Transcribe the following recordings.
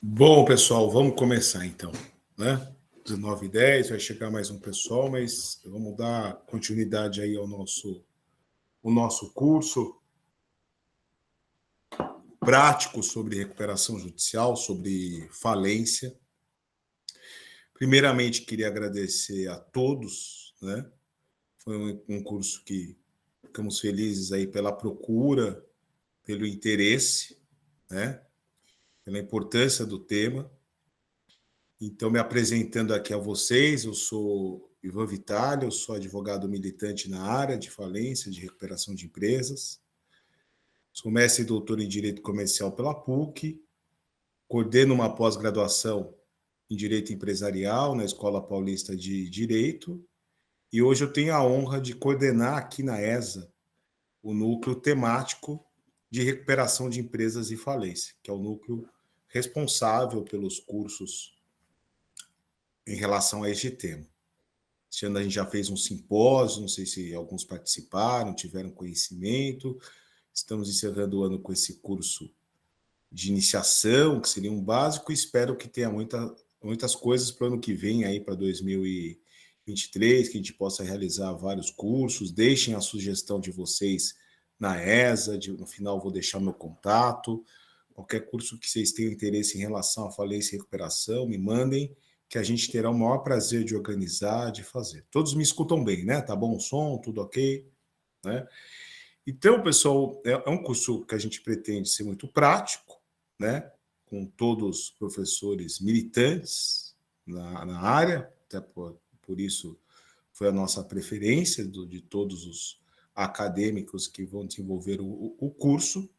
Bom, pessoal, vamos começar então, né? 19h10, vai chegar mais um pessoal, mas vamos dar continuidade aí ao nosso curso prático sobre recuperação judicial, sobre falência. Primeiramente, queria agradecer a todos, né? Foi um curso que ficamos felizes aí pela procura, pelo interesse, né? Pela importância do tema. Então, me apresentando aqui a vocês, eu sou Ivan Vitale, eu sou advogado militante na área de falência, de recuperação de empresas. Sou mestre e doutor em Direito Comercial pela PUC, coordeno uma pós-graduação em Direito Empresarial na Escola Paulista de Direito, e hoje eu tenho a honra de coordenar aqui na ESA o núcleo temático de recuperação de empresas e falência, que é o núcleo responsável pelos cursos em relação a este tema. Este ano a gente já fez um simpósio, não sei se alguns participaram, tiveram conhecimento. Estamos encerrando o ano com esse curso de iniciação, que seria um básico, e espero que tenha muitas coisas para o ano que vem, aí para 2023, que a gente possa realizar vários cursos. Deixem a sugestão de vocês na ESA, no final vou deixar meu contato. Qualquer curso que vocês tenham interesse em relação à falência e recuperação, me mandem, que a gente terá o maior prazer de organizar, de fazer. Todos me escutam bem, né? Tá bom o som, tudo ok? Né? Então, pessoal, é um curso que a gente pretende ser muito prático, né? Com todos os professores militantes na área, até por isso foi a nossa preferência de todos os acadêmicos que vão desenvolver o curso.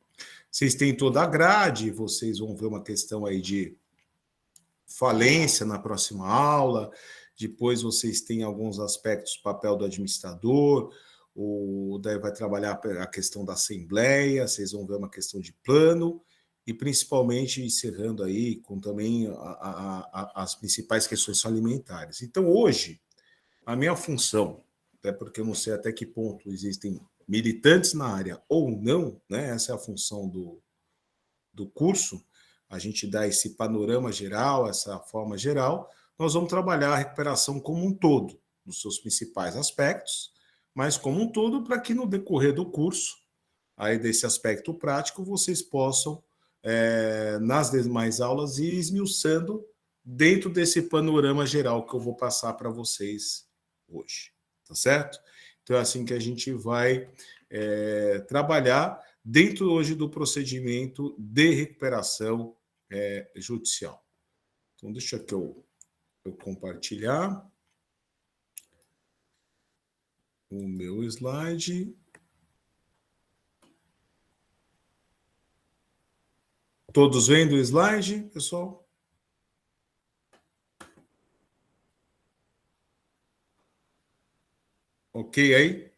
Vocês têm toda a grade, vocês vão ver uma questão aí de falência na próxima aula, depois vocês têm alguns aspectos do papel do administrador, daí vai trabalhar a questão da assembleia, vocês vão ver uma questão de plano, e principalmente encerrando aí com também as principais questões alimentares. Então, hoje, a minha função, até porque eu não sei até que ponto existem militantes na área ou não, né? Essa é a função do curso, a gente dá esse panorama geral, essa forma geral, nós vamos trabalhar a recuperação como um todo, nos seus principais aspectos, mas como um todo, para que no decorrer do curso, aí desse aspecto prático, vocês possam, nas demais aulas, ir esmiuçando dentro desse panorama geral que eu vou passar para vocês hoje, tá certo? Então é assim que a gente vai trabalhar dentro hoje do procedimento de recuperação judicial. Então, deixa que eu compartilhar o meu slide. Todos vendo o slide, pessoal? Ok aí?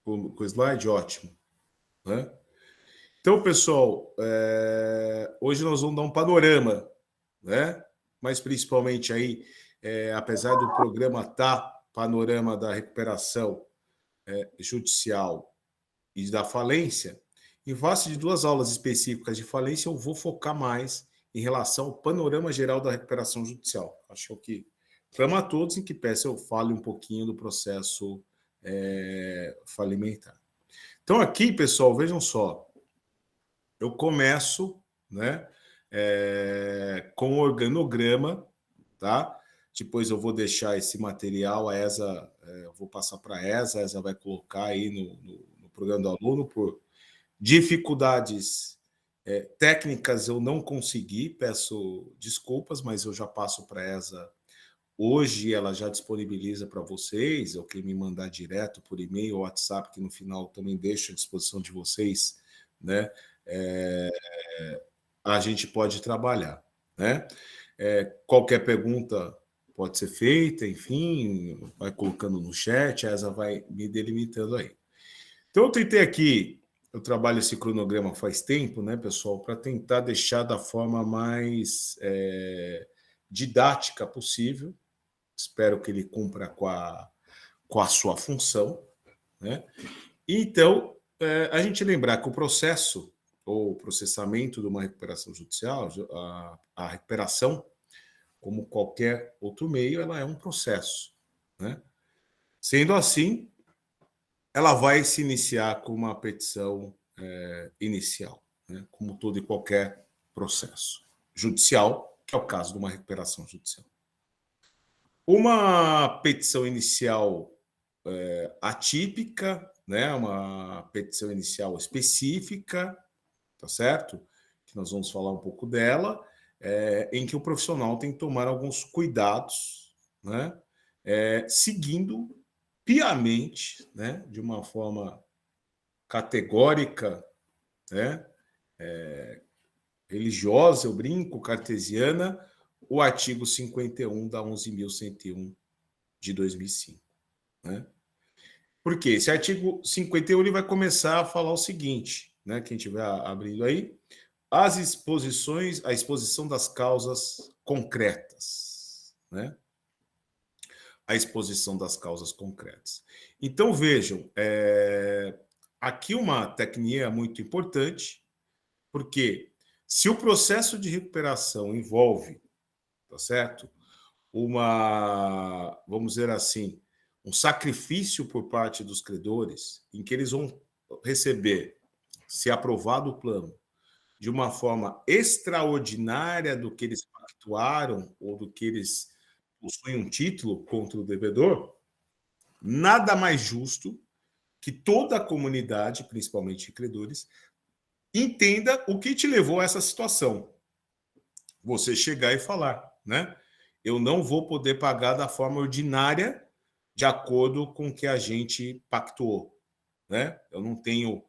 Com o slide? Ótimo. Né? Então, pessoal, hoje nós vamos dar um panorama, né? Mas principalmente aí, apesar do programa panorama da recuperação judicial e da falência, em face de 2 aulas específicas de falência, eu vou focar mais em relação ao panorama geral da recuperação judicial. Acho que clamo a todos em que peça eu fale um pouquinho do processo falimentar. Então, aqui, pessoal, vejam só, eu começo, né, com o organograma, tá? Depois eu vou deixar esse material, a ESA, eu vou passar para a ESA vai colocar aí no programa do aluno por dificuldades técnicas eu não consegui, peço desculpas, mas eu já passo para a ESA hoje, ela já disponibiliza para vocês, ou quem me mandar direto por e-mail ou WhatsApp, que no final também deixo à disposição de vocês, né? A gente pode trabalhar, né? Qualquer pergunta pode ser feita, enfim, vai colocando no chat, a ESA vai me delimitando aí. Então, eu tentei aqui, eu trabalho esse cronograma faz tempo, né, pessoal, para tentar deixar da forma mais didática possível. Espero que ele cumpra com a sua função, né? Então, a gente lembrar que o processo ou processamento de uma recuperação judicial, a recuperação, como qualquer outro meio, ela é um processo, né? Sendo assim, ela vai se iniciar com uma petição inicial, né? Como todo e qualquer processo judicial, que é o caso de uma recuperação judicial. Uma petição inicial atípica, né? Uma petição inicial específica, tá certo? Que nós vamos falar um pouco dela, em que o profissional tem que tomar alguns cuidados, né? Seguindo piamente, né? De uma forma categórica, né? Religiosa, eu brinco, cartesiana, o artigo 51 da 11.101 de 2005, né? Porque esse artigo 51 ele vai começar a falar o seguinte, né? Quem estiver abrindo aí, a exposição das causas concretas, né? A exposição das causas concretas. Então, vejam, aqui uma tecnia muito importante, porque se o processo de recuperação envolve, tá certo? Vamos dizer assim, um sacrifício por parte dos credores, em que eles vão receber, se aprovado o plano, de uma forma extraordinária do que eles pactuaram ou do que eles possuem um título contra o devedor, nada mais justo que toda a comunidade, principalmente credores, entenda o que te levou a essa situação. Você chegar e falar, né? Eu não vou poder pagar da forma ordinária de acordo com o que a gente pactuou, né? Eu não tenho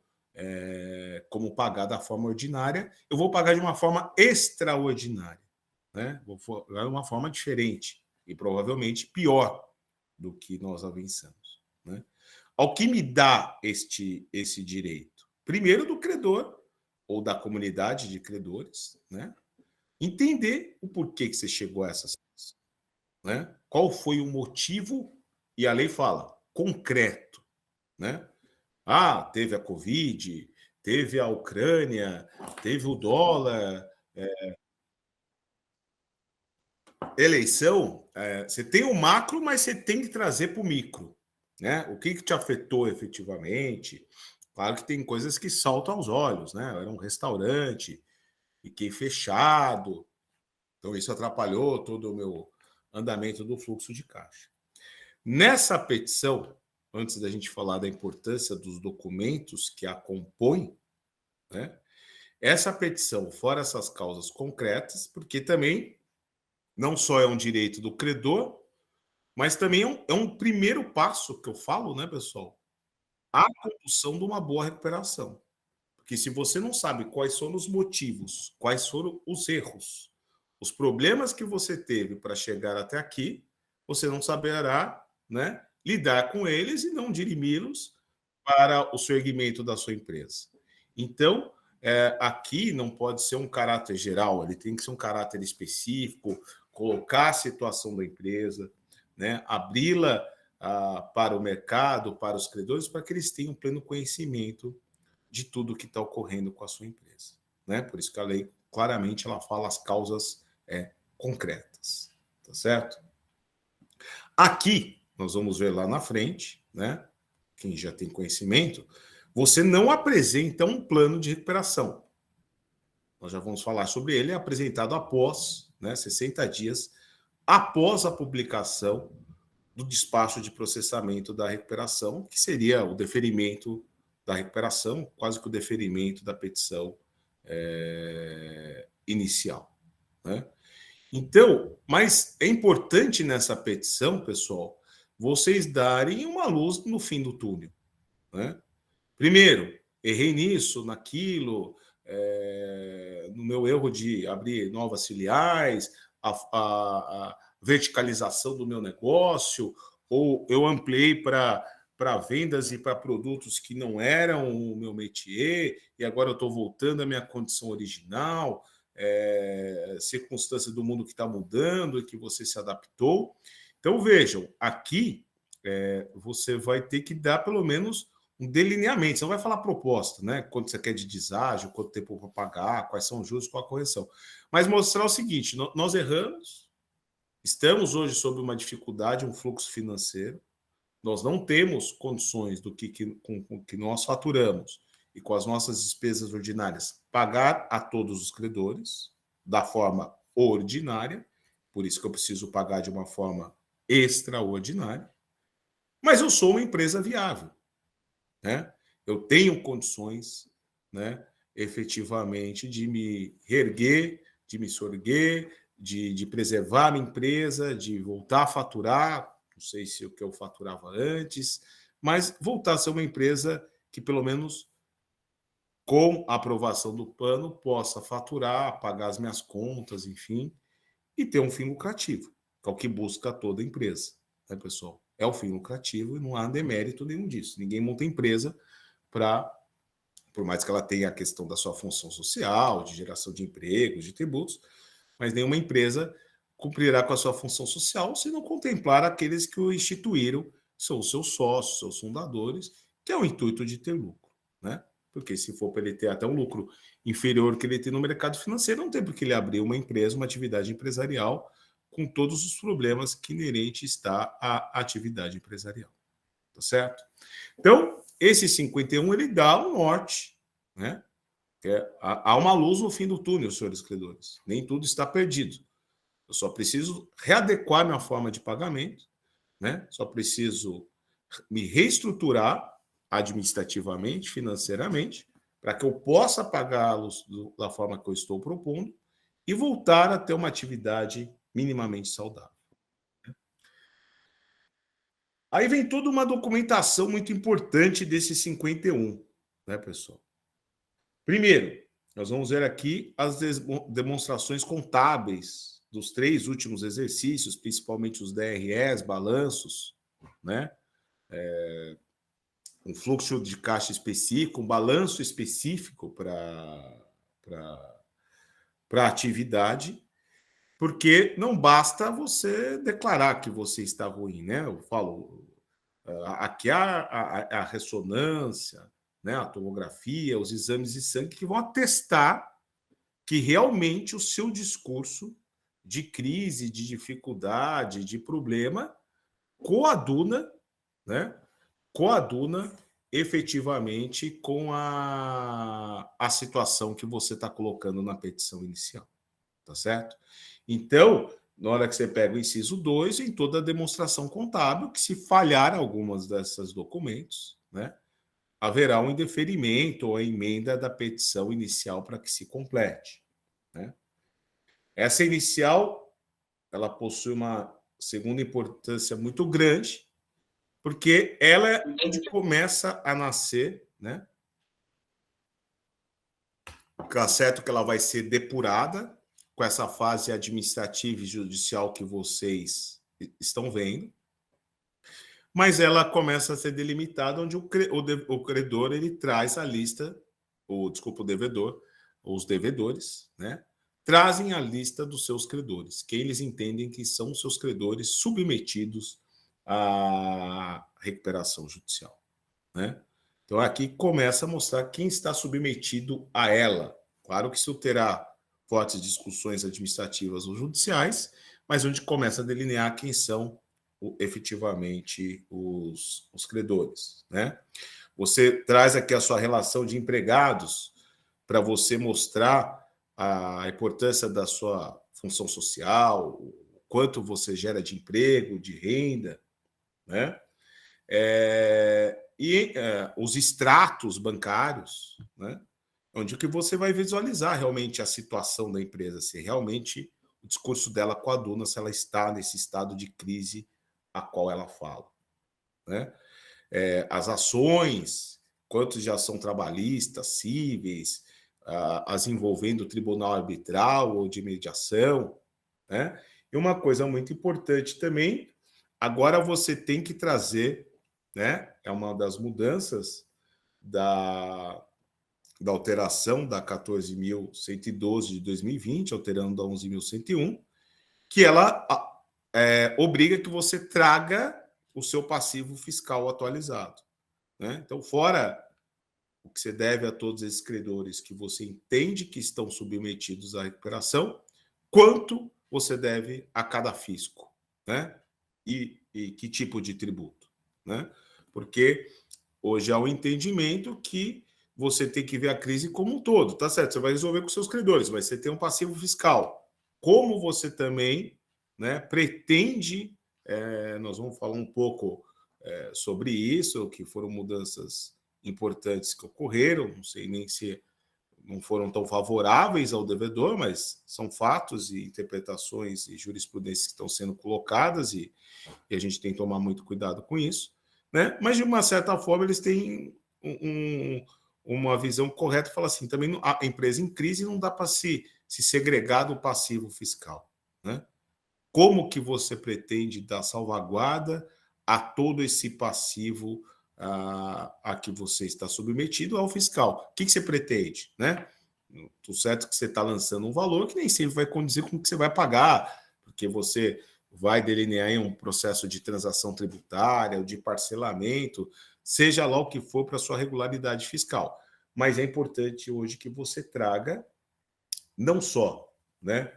como pagar da forma ordinária, eu vou pagar de uma forma extraordinária, né? Vou pagar de uma forma diferente e provavelmente pior do que nós avançamos, né? Ao que me dá esse direito? Primeiro do credor ou da comunidade de credores, né? Entender o porquê que você chegou a essa situação, né? Qual foi o motivo, e a lei fala, concreto, né? Ah, teve a Covid, teve a Ucrânia, teve o dólar, eleição, você tem o macro, mas você tem que trazer para o micro, né? O que te afetou efetivamente? Claro que tem coisas que saltam aos olhos, né? Era um restaurante, fiquei fechado, então isso atrapalhou todo o meu andamento do fluxo de caixa. Nessa petição, antes da gente falar da importância dos documentos que a compõem, né? Essa petição, fora essas causas concretas, porque também não só é um direito do credor, mas também é um primeiro passo que eu falo, né, pessoal? A condução de uma boa recuperação. Porque se você não sabe quais foram os motivos, quais foram os erros, os problemas que você teve para chegar até aqui, você não saberá, né, lidar com eles e não dirimi-los para o segmento da sua empresa. Então, aqui não pode ser um caráter geral, ele tem que ser um caráter específico, colocar a situação da empresa, né, abri-la para o mercado, para os credores, para que eles tenham pleno conhecimento de tudo que está ocorrendo com a sua empresa, né? Por isso que a lei claramente ela fala as causas concretas, tá certo? Aqui nós vamos ver lá na frente, né? Quem já tem conhecimento, você não apresenta um plano de recuperação. Nós já vamos falar sobre ele, é apresentado após, né, 60 dias após a publicação do despacho de processamento da recuperação, que seria o deferimento da recuperação, quase que o deferimento da petição inicial, né? Então, mas é importante nessa petição, pessoal, vocês darem uma luz no fim do túnel, né? Primeiro, errei nisso, naquilo, no meu erro de abrir novas filiais, a verticalização do meu negócio, ou eu ampliei para vendas e para produtos que não eram o meu métier, e agora eu estou voltando à minha condição original, circunstância do mundo que está mudando e que você se adaptou. Então, vejam, aqui você vai ter que dar pelo menos um delineamento. Você não vai falar proposta, né? Quanto você quer de deságio, quanto tempo para pagar, quais são os juros, qual a correção. Mas mostrar o seguinte: nós erramos, estamos hoje sob uma dificuldade, um fluxo financeiro, nós não temos condições do com que nós faturamos e com as nossas despesas ordinárias pagar a todos os credores da forma ordinária, por isso que eu preciso pagar de uma forma extraordinária, mas eu sou uma empresa viável, né? Eu tenho condições, né, efetivamente de me reerguer, de me sorguer, de preservar a minha empresa, de voltar a faturar, não sei se o que eu faturava antes, mas voltar a ser uma empresa que, pelo menos, com a aprovação do plano, possa faturar, pagar as minhas contas, enfim, e ter um fim lucrativo, que é o que busca toda empresa, né, pessoal? É o fim lucrativo e não há demérito nenhum disso. Ninguém monta empresa para, por mais que ela tenha a questão da sua função social, de geração de empregos, de tributos, mas nenhuma empresa cumprirá com a sua função social se não contemplar aqueles que o instituíram, são os seus sócios, seus fundadores, que é o intuito de ter lucro, né? Porque se for para ele ter até um lucro inferior que ele tem no mercado financeiro, não tem por que ele abrir uma empresa, uma atividade empresarial, com todos os problemas que inerente está à atividade empresarial. Tá certo? Então, esse 51, ele dá um norte, né? Há uma luz no fim do túnel, senhores credores. Nem tudo está perdido. Eu só preciso readequar minha forma de pagamento, né? Só preciso me reestruturar administrativamente, financeiramente, para que eu possa pagá-los da forma que eu estou propondo e voltar a ter uma atividade minimamente saudável. Aí vem toda uma documentação muito importante desse 51, né, pessoal? Primeiro, nós vamos ver aqui as demonstrações contábeis dos 3 últimos exercícios, principalmente os DREs, balanços, né? Um fluxo de caixa específico, um balanço específico para a atividade, porque não basta você declarar que você está ruim, né? Eu falo, aqui a ressonância, né, a tomografia, os exames de sangue que vão atestar que realmente o seu discurso de crise, de dificuldade, de problema coaduna, né? Coaduna efetivamente com a situação que você está colocando na petição inicial, tá certo? Então, na hora que você pega o inciso 2, em toda a demonstração contábil, que se falhar algumas desses documentos, né, haverá um indeferimento ou a emenda da petição inicial para que se complete, né? Essa inicial, ela possui uma segunda importância muito grande, porque ela é onde começa a nascer, né? Tá certo que ela vai ser depurada com essa fase administrativa e judicial que vocês estão vendo, mas ela começa a ser delimitada onde o credor ele traz a lista, desculpa, o devedor, os devedores, né? Trazem a lista dos seus credores, que eles entendem que são os seus credores submetidos à recuperação judicial, né? Então aqui começa a mostrar quem está submetido a ela. Claro que isso terá fortes discussões administrativas ou judiciais, mas onde começa a delinear quem são efetivamente os credores, né? Você traz aqui a sua relação de empregados para você mostrar a importância da sua função social, o quanto você gera de emprego, de renda, né? Os extratos bancários, né? Onde que você vai visualizar realmente a situação da empresa, se realmente o discurso dela coaduna, se ela está nesse estado de crise a qual ela fala, né? As ações, quantos de ação trabalhista, cíveis, as envolvendo o tribunal arbitral ou de mediação, né? E uma coisa muito importante também, agora você tem que trazer, né? É uma das mudanças da alteração da 14.112 de 2020, alterando da 11.101, que ela obriga que você traga o seu passivo fiscal atualizado. né? Então, fora o que você deve a todos esses credores que você entende que estão submetidos à recuperação, quanto você deve a cada fisco, né? E que tipo de tributo, né? Porque hoje há um entendimento que você tem que ver a crise como um todo, tá certo? Você vai resolver com seus credores, mas você tem um passivo fiscal. Como você também, né, pretende, nós vamos falar um pouco sobre isso, que foram mudanças importantes que ocorreram, não sei nem se não foram tão favoráveis ao devedor, mas são fatos e interpretações e jurisprudências que estão sendo colocadas e a gente tem que tomar muito cuidado com isso, né? Mas de uma certa forma eles têm uma visão correta, fala assim, também a empresa em crise não dá para se segregar do passivo fiscal, né? Como que você pretende dar salvaguarda a todo esse passivo a que você está submetido ao fiscal? O que você pretende, né? Tudo certo que você está lançando um valor que nem sempre vai condizer com o que você vai pagar, porque você vai delinear em um processo de transação tributária ou de parcelamento, seja lá o que for para a sua regularidade fiscal. Mas é importante hoje que você traga não só, né,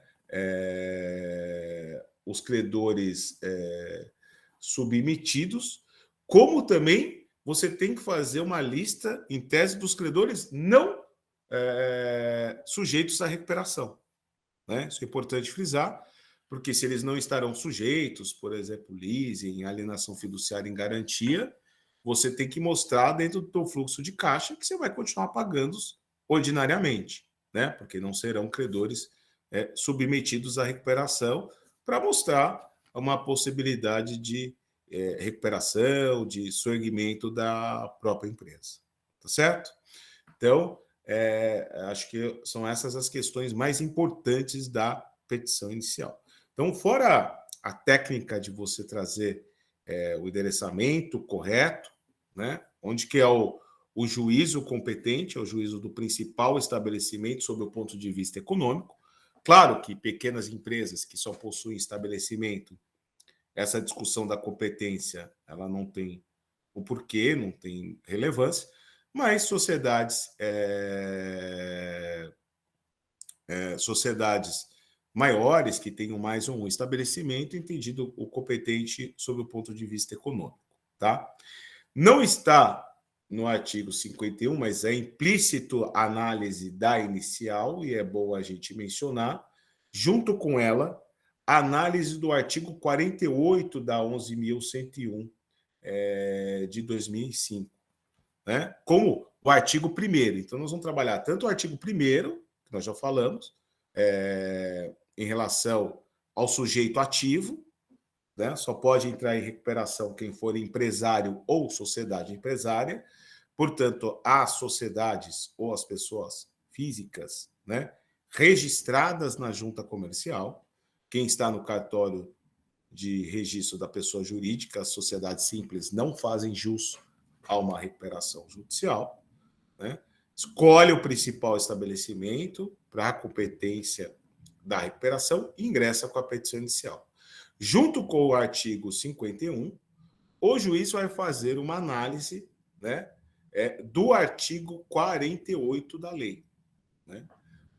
os credores submetidos, como também você tem que fazer uma lista, em tese, dos credores não sujeitos à recuperação, né? Isso é importante frisar, porque se eles não estarão sujeitos, por exemplo, leasing, alienação fiduciária em garantia, você tem que mostrar dentro do seu fluxo de caixa que você vai continuar pagando ordinariamente, né? Porque não serão credores submetidos à recuperação, para mostrar uma possibilidade de recuperação, de surgimento da própria empresa. Tá certo? Então, acho que são essas as questões mais importantes da petição inicial. Então, fora a técnica de você trazer o endereçamento correto, né? Onde que é o juízo competente, é o juízo do principal estabelecimento sob o ponto de vista econômico. Claro que pequenas empresas que só possuem estabelecimento, essa discussão da competência, ela não tem o porquê, não tem relevância, mas sociedades maiores que tenham mais um estabelecimento, entendido o competente sob o ponto de vista econômico, tá? Não está no artigo 51, mas é implícito a análise da inicial, e é bom a gente mencionar, junto com ela, a análise do artigo 48 da 11.101 de 2005, né? Como o artigo 1º. Então, nós vamos trabalhar tanto o artigo 1º, que nós já falamos, em relação ao sujeito ativo, né? Só pode entrar em recuperação quem for empresário ou sociedade empresária. Portanto, as sociedades ou as pessoas físicas, né, registradas na junta comercial, quem está no cartório de registro da pessoa jurídica, as sociedades simples não fazem jus a uma recuperação judicial, né? Escolhe o principal estabelecimento para a competência da recuperação e ingressa com a petição inicial. Junto com o artigo 51, o juiz vai fazer uma análise, né, do artigo 48 da lei, né?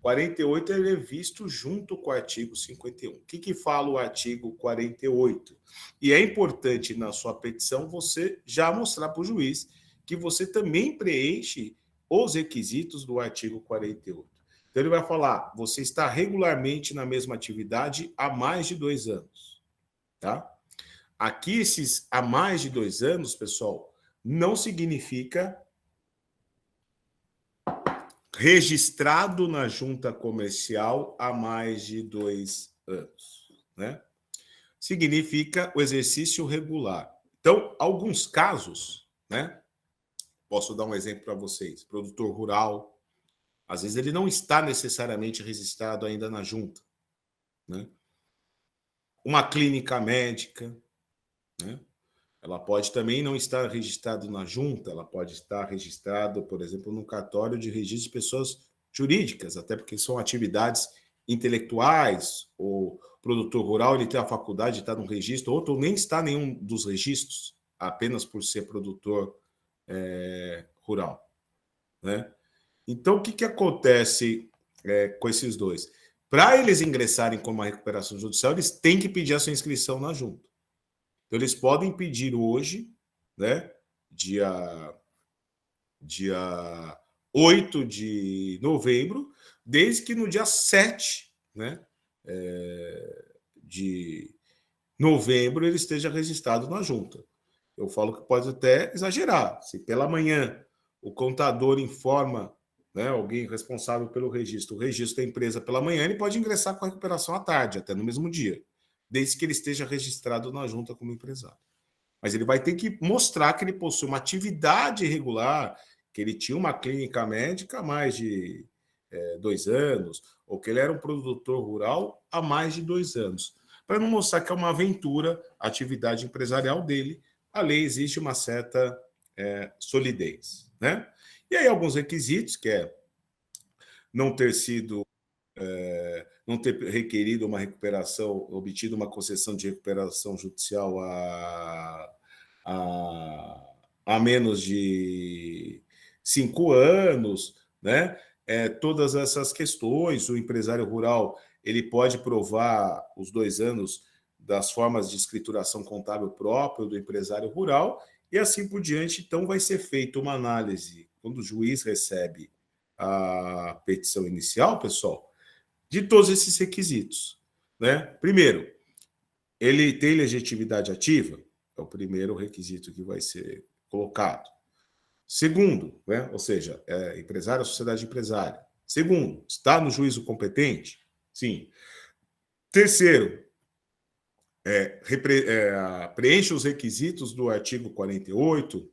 48 ele é visto junto com o artigo 51. O que fala o artigo 48? E é importante na sua petição você já mostrar para o juiz que você também preenche os requisitos do artigo 48. Então ele vai falar, você está regularmente na mesma atividade há mais de 2 anos, tá? Aqui esses há mais de 2 anos, pessoal, não significa registrado na junta comercial há mais de 2 anos, né? Significa o exercício regular. Então, alguns casos, né? Posso dar um exemplo para vocês. Produtor rural, às vezes ele não está necessariamente registrado ainda na junta, né? Uma clínica médica, né? Ela pode também não estar registrada na junta, ela pode estar registrada, por exemplo, no cartório de registro de pessoas jurídicas, até porque são atividades intelectuais. O produtor rural ele tem a faculdade de estar no registro, outro nem está em nenhum dos registros, apenas por ser produtor rural, né? Então, o que acontece com esses dois? Para eles ingressarem com uma recuperação judicial, eles têm que pedir a sua inscrição na junta. Então, eles podem pedir hoje, né, dia 8 de novembro, desde que no dia 7, né, de novembro ele esteja registrado na junta. Eu falo que pode até exagerar. Se pela manhã o contador informa, né, alguém responsável pelo registro, o registro da empresa pela manhã, ele pode ingressar com a recuperação à tarde, até no mesmo dia, desde que ele esteja registrado na junta como empresário. Mas ele vai ter que mostrar que ele possui uma atividade regular, que ele tinha uma clínica médica há mais de 2 anos, ou que ele era um produtor rural há mais de 2 anos. Para não mostrar que é uma aventura a atividade empresarial dele, a lei exige uma certa solidez, né? E aí alguns requisitos, que é não ter sido, não ter requerido uma recuperação, obtido uma concessão de recuperação judicial há menos de 5 anos, né? Todas essas questões, o empresário rural ele pode provar os 2 anos das formas de escrituração contábil próprio do empresário rural e assim por diante. Então, vai ser feita uma análise, quando o juiz recebe a petição inicial, pessoal, de todos esses requisitos, né? Primeiro, ele tem legitimidade ativa, é o primeiro requisito que vai ser colocado. Segundo, né? Ou seja, empresário, sociedade empresária. Segundo, está no juízo competente? Sim. Terceiro, preenche os requisitos do artigo 48,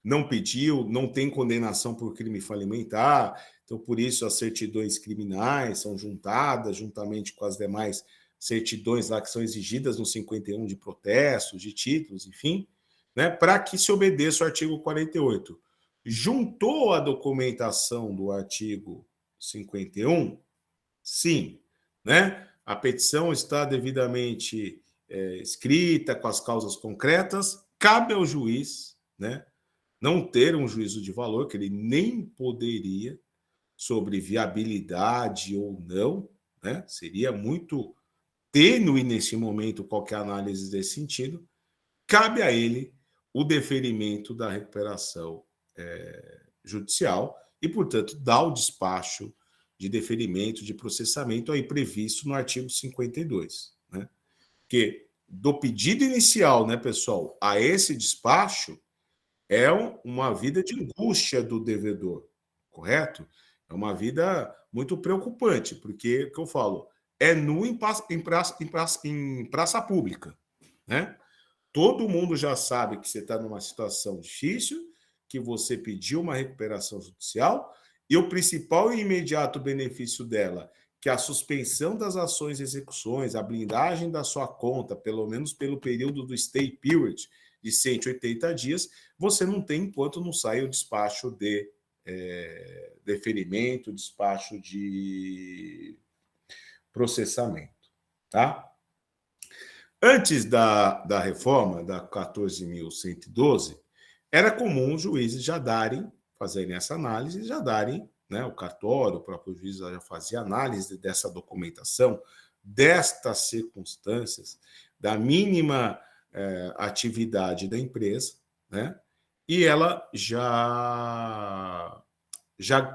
não pediu, não tem condenação por crime falimentar, então por isso as certidões criminais são juntadas juntamente com as demais certidões lá que são exigidas no 51 de protestos, de títulos, enfim, né, para que se obedeça o artigo 48. Juntou a documentação do artigo 51? Sim, né? A petição está devidamente escrita, com as causas concretas, cabe ao juiz, né, não ter um juízo de valor, que ele nem poderia, sobre viabilidade ou não, né? Seria muito tênue nesse momento qualquer análise desse sentido. Cabe a ele o deferimento da recuperação judicial e, portanto, dá o despacho de deferimento, de processamento aí previsto no artigo 52, né? Que do pedido inicial, né, pessoal, a esse despacho é uma vida de angústia do devedor, correto? É uma vida muito preocupante, porque, o que eu falo, é nu em praça pública, né? Todo mundo já sabe que você está numa situação difícil, que você pediu uma recuperação judicial, e o principal e imediato benefício dela, que é a suspensão das ações e execuções, a blindagem da sua conta, pelo menos pelo período do stay period, de 180 dias, você não tem enquanto não sai o despacho de deferimento, despacho de processamento, tá? Antes da reforma, da 14.112, era comum os juízes já fazerem essa análise, já darem, né, o cartório, o próprio juiz já fazia análise dessa documentação, destas circunstâncias, da mínima atividade da empresa, né, e ela já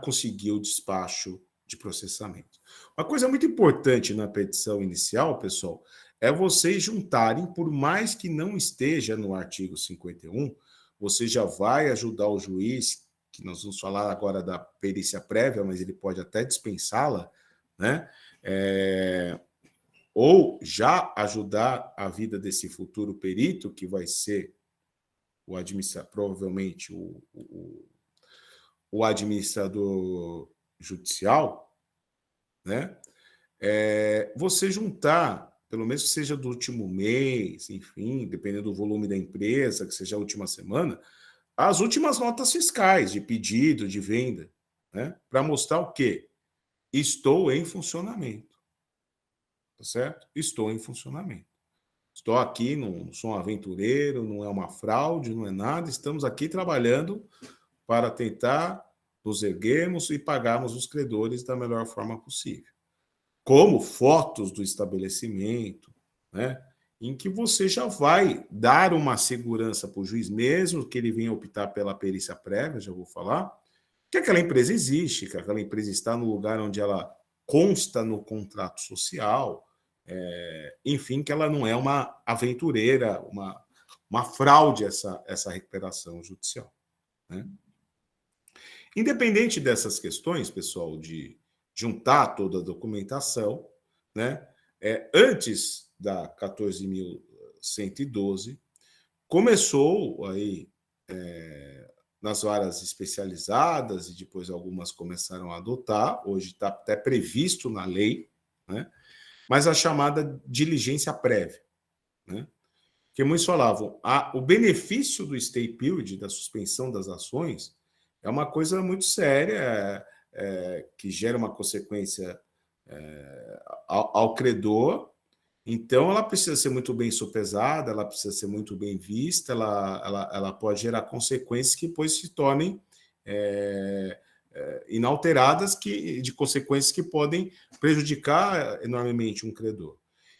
conseguiu o despacho de processamento. Uma coisa muito importante na petição inicial, pessoal, é vocês juntarem, por mais que não esteja no artigo 51, você já vai ajudar o juiz, que nós vamos falar agora da perícia prévia, mas ele pode até dispensá-la, né? Ou já ajudar a vida desse futuro perito, que vai ser o provavelmente o administrador judicial, né? Você juntar, pelo menos que seja do último mês, enfim, dependendo do volume da empresa, que seja a última semana, as últimas notas fiscais de pedido, de venda, né? Para mostrar o quê? Estou em funcionamento. Tá certo? Estou em funcionamento. Estou aqui, não sou um aventureiro, não é uma fraude, não é nada. Estamos aqui trabalhando para tentar nos erguermos e pagarmos os credores da melhor forma possível. Como fotos do estabelecimento, né? Em que você já vai dar uma segurança para o juiz, mesmo que ele venha optar pela perícia prévia, já vou falar, que aquela empresa existe, que aquela empresa está no lugar onde ela consta no contrato social, enfim, que ela não é uma aventureira, uma fraude essa recuperação judicial. Né? Independente dessas questões, pessoal, de juntar toda a documentação, né? Antes da 14.112, começou aí nas varas especializadas e depois algumas começaram a adotar, hoje está até previsto na lei, né? Mas a chamada diligência prévia, né? Que muitos falavam, o benefício do stay period, da suspensão das ações, é uma coisa muito séria, que gera uma consequência ao credor. Então, ela precisa ser muito bem sopesada, ela precisa ser muito bem vista, ela pode gerar consequências que depois se tornem inalteradas, de consequências que podem prejudicar enormemente um credor.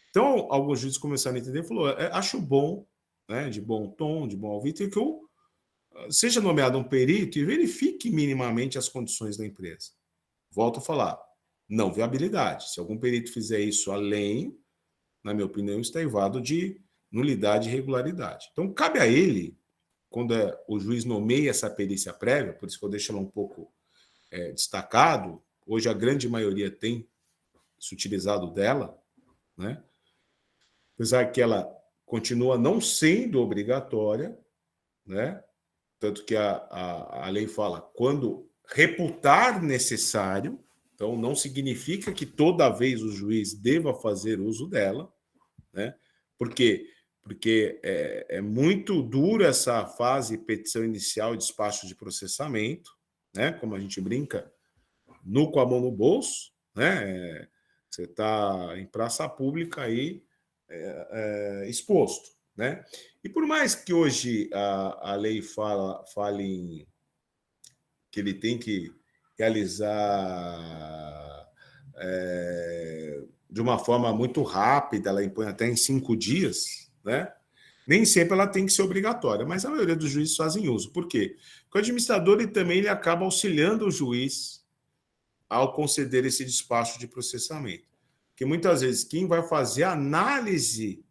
Então, alguns juízes começaram a entender e falaram, acho bom, né, de bom tom, de bom alvito, que eu seja nomeado um perito e verifique minimamente as condições da empresa. Volto a falar, não viabilidade. Se algum perito fizer isso além, na minha opinião, está eivado de nulidade e irregularidade. Então, cabe a ele, quando o juiz nomeia essa perícia prévia, por isso que eu deixo ela um pouco destacado, hoje a grande maioria tem se utilizado dela, né? Apesar que ela continua não sendo obrigatória, né? Tanto que a lei fala, quando reputar necessário, então não significa que toda vez o juiz deva fazer uso dela, né? Por quê? Porque é muito dura essa fase petição inicial e despacho de processamento, né? Como a gente brinca, nu com a mão no bolso, né? Você está em praça pública aí exposto, né? E por mais que hoje a lei fale em que ele tem que realizar de uma forma muito rápida, ela impõe até em 5 dias, né? Nem sempre ela tem que ser obrigatória, mas a maioria dos juízes fazem uso. Por quê? Porque o administrador ele acaba auxiliando o juiz ao conceder esse despacho de processamento. Porque muitas vezes quem vai fazer a análise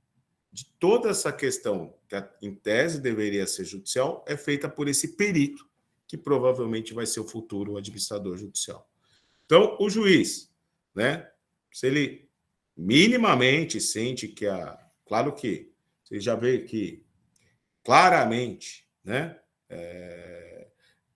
de toda essa questão, que em tese deveria ser judicial, é feita por esse perito, que provavelmente vai ser o futuro administrador judicial. Então, o juiz, né, se ele minimamente sente que claro que você já vê que claramente, né,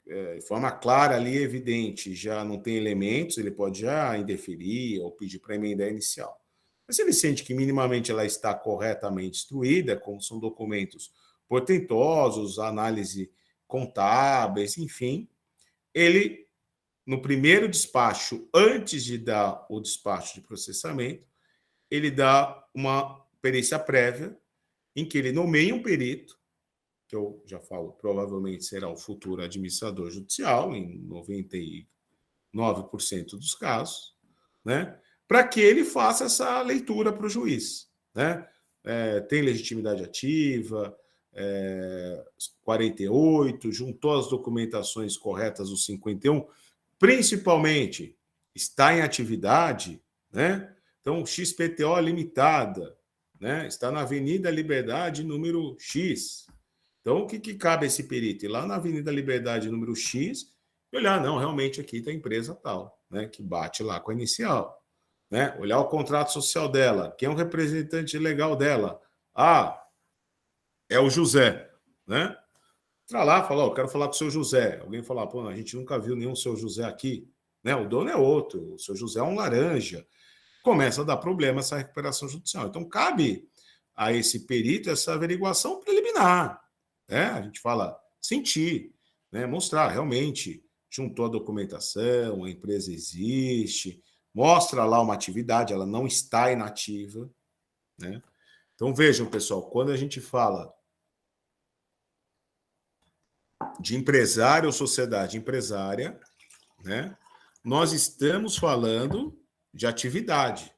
de forma clara ali, evidente, já não tem elementos, ele pode já indeferir ou pedir para emenda inicial. Mas se ele sente que minimamente ela está corretamente instruída, como são documentos portentosos, análise contábeis, enfim, ele, no primeiro despacho, antes de dar o despacho de processamento, ele dá uma perícia prévia em que ele nomeia um perito, que eu já falo, provavelmente será o futuro administrador judicial, em 99% dos casos, né? Para que ele faça essa leitura para o juiz, né? Tem legitimidade ativa, 48, juntou as documentações corretas dos 51, principalmente está em atividade, né? Então, XPTO limitada, né? Está na Avenida Liberdade, número X. Então, o que cabe a esse perito? Ir lá na Avenida Liberdade, número X, e olhar, não, realmente aqui está a empresa tal, né? Que bate lá com a inicial. Né? Olhar o contrato social dela, quem é o representante legal dela? É o José, né? Entra lá, fala, quero falar com o seu José. Alguém fala, pô, a gente nunca viu nenhum seu José aqui, né? O dono é outro, o seu José é um laranja. Começa a dar problema essa recuperação judicial. Então, cabe a esse perito essa averiguação preliminar, né? A gente fala sentir, né? Mostrar realmente juntou a documentação, a empresa existe, mostra lá uma atividade, ela não está inativa, né? Então, vejam, pessoal, quando a gente fala de empresário ou sociedade empresária, né, nós estamos falando de atividade.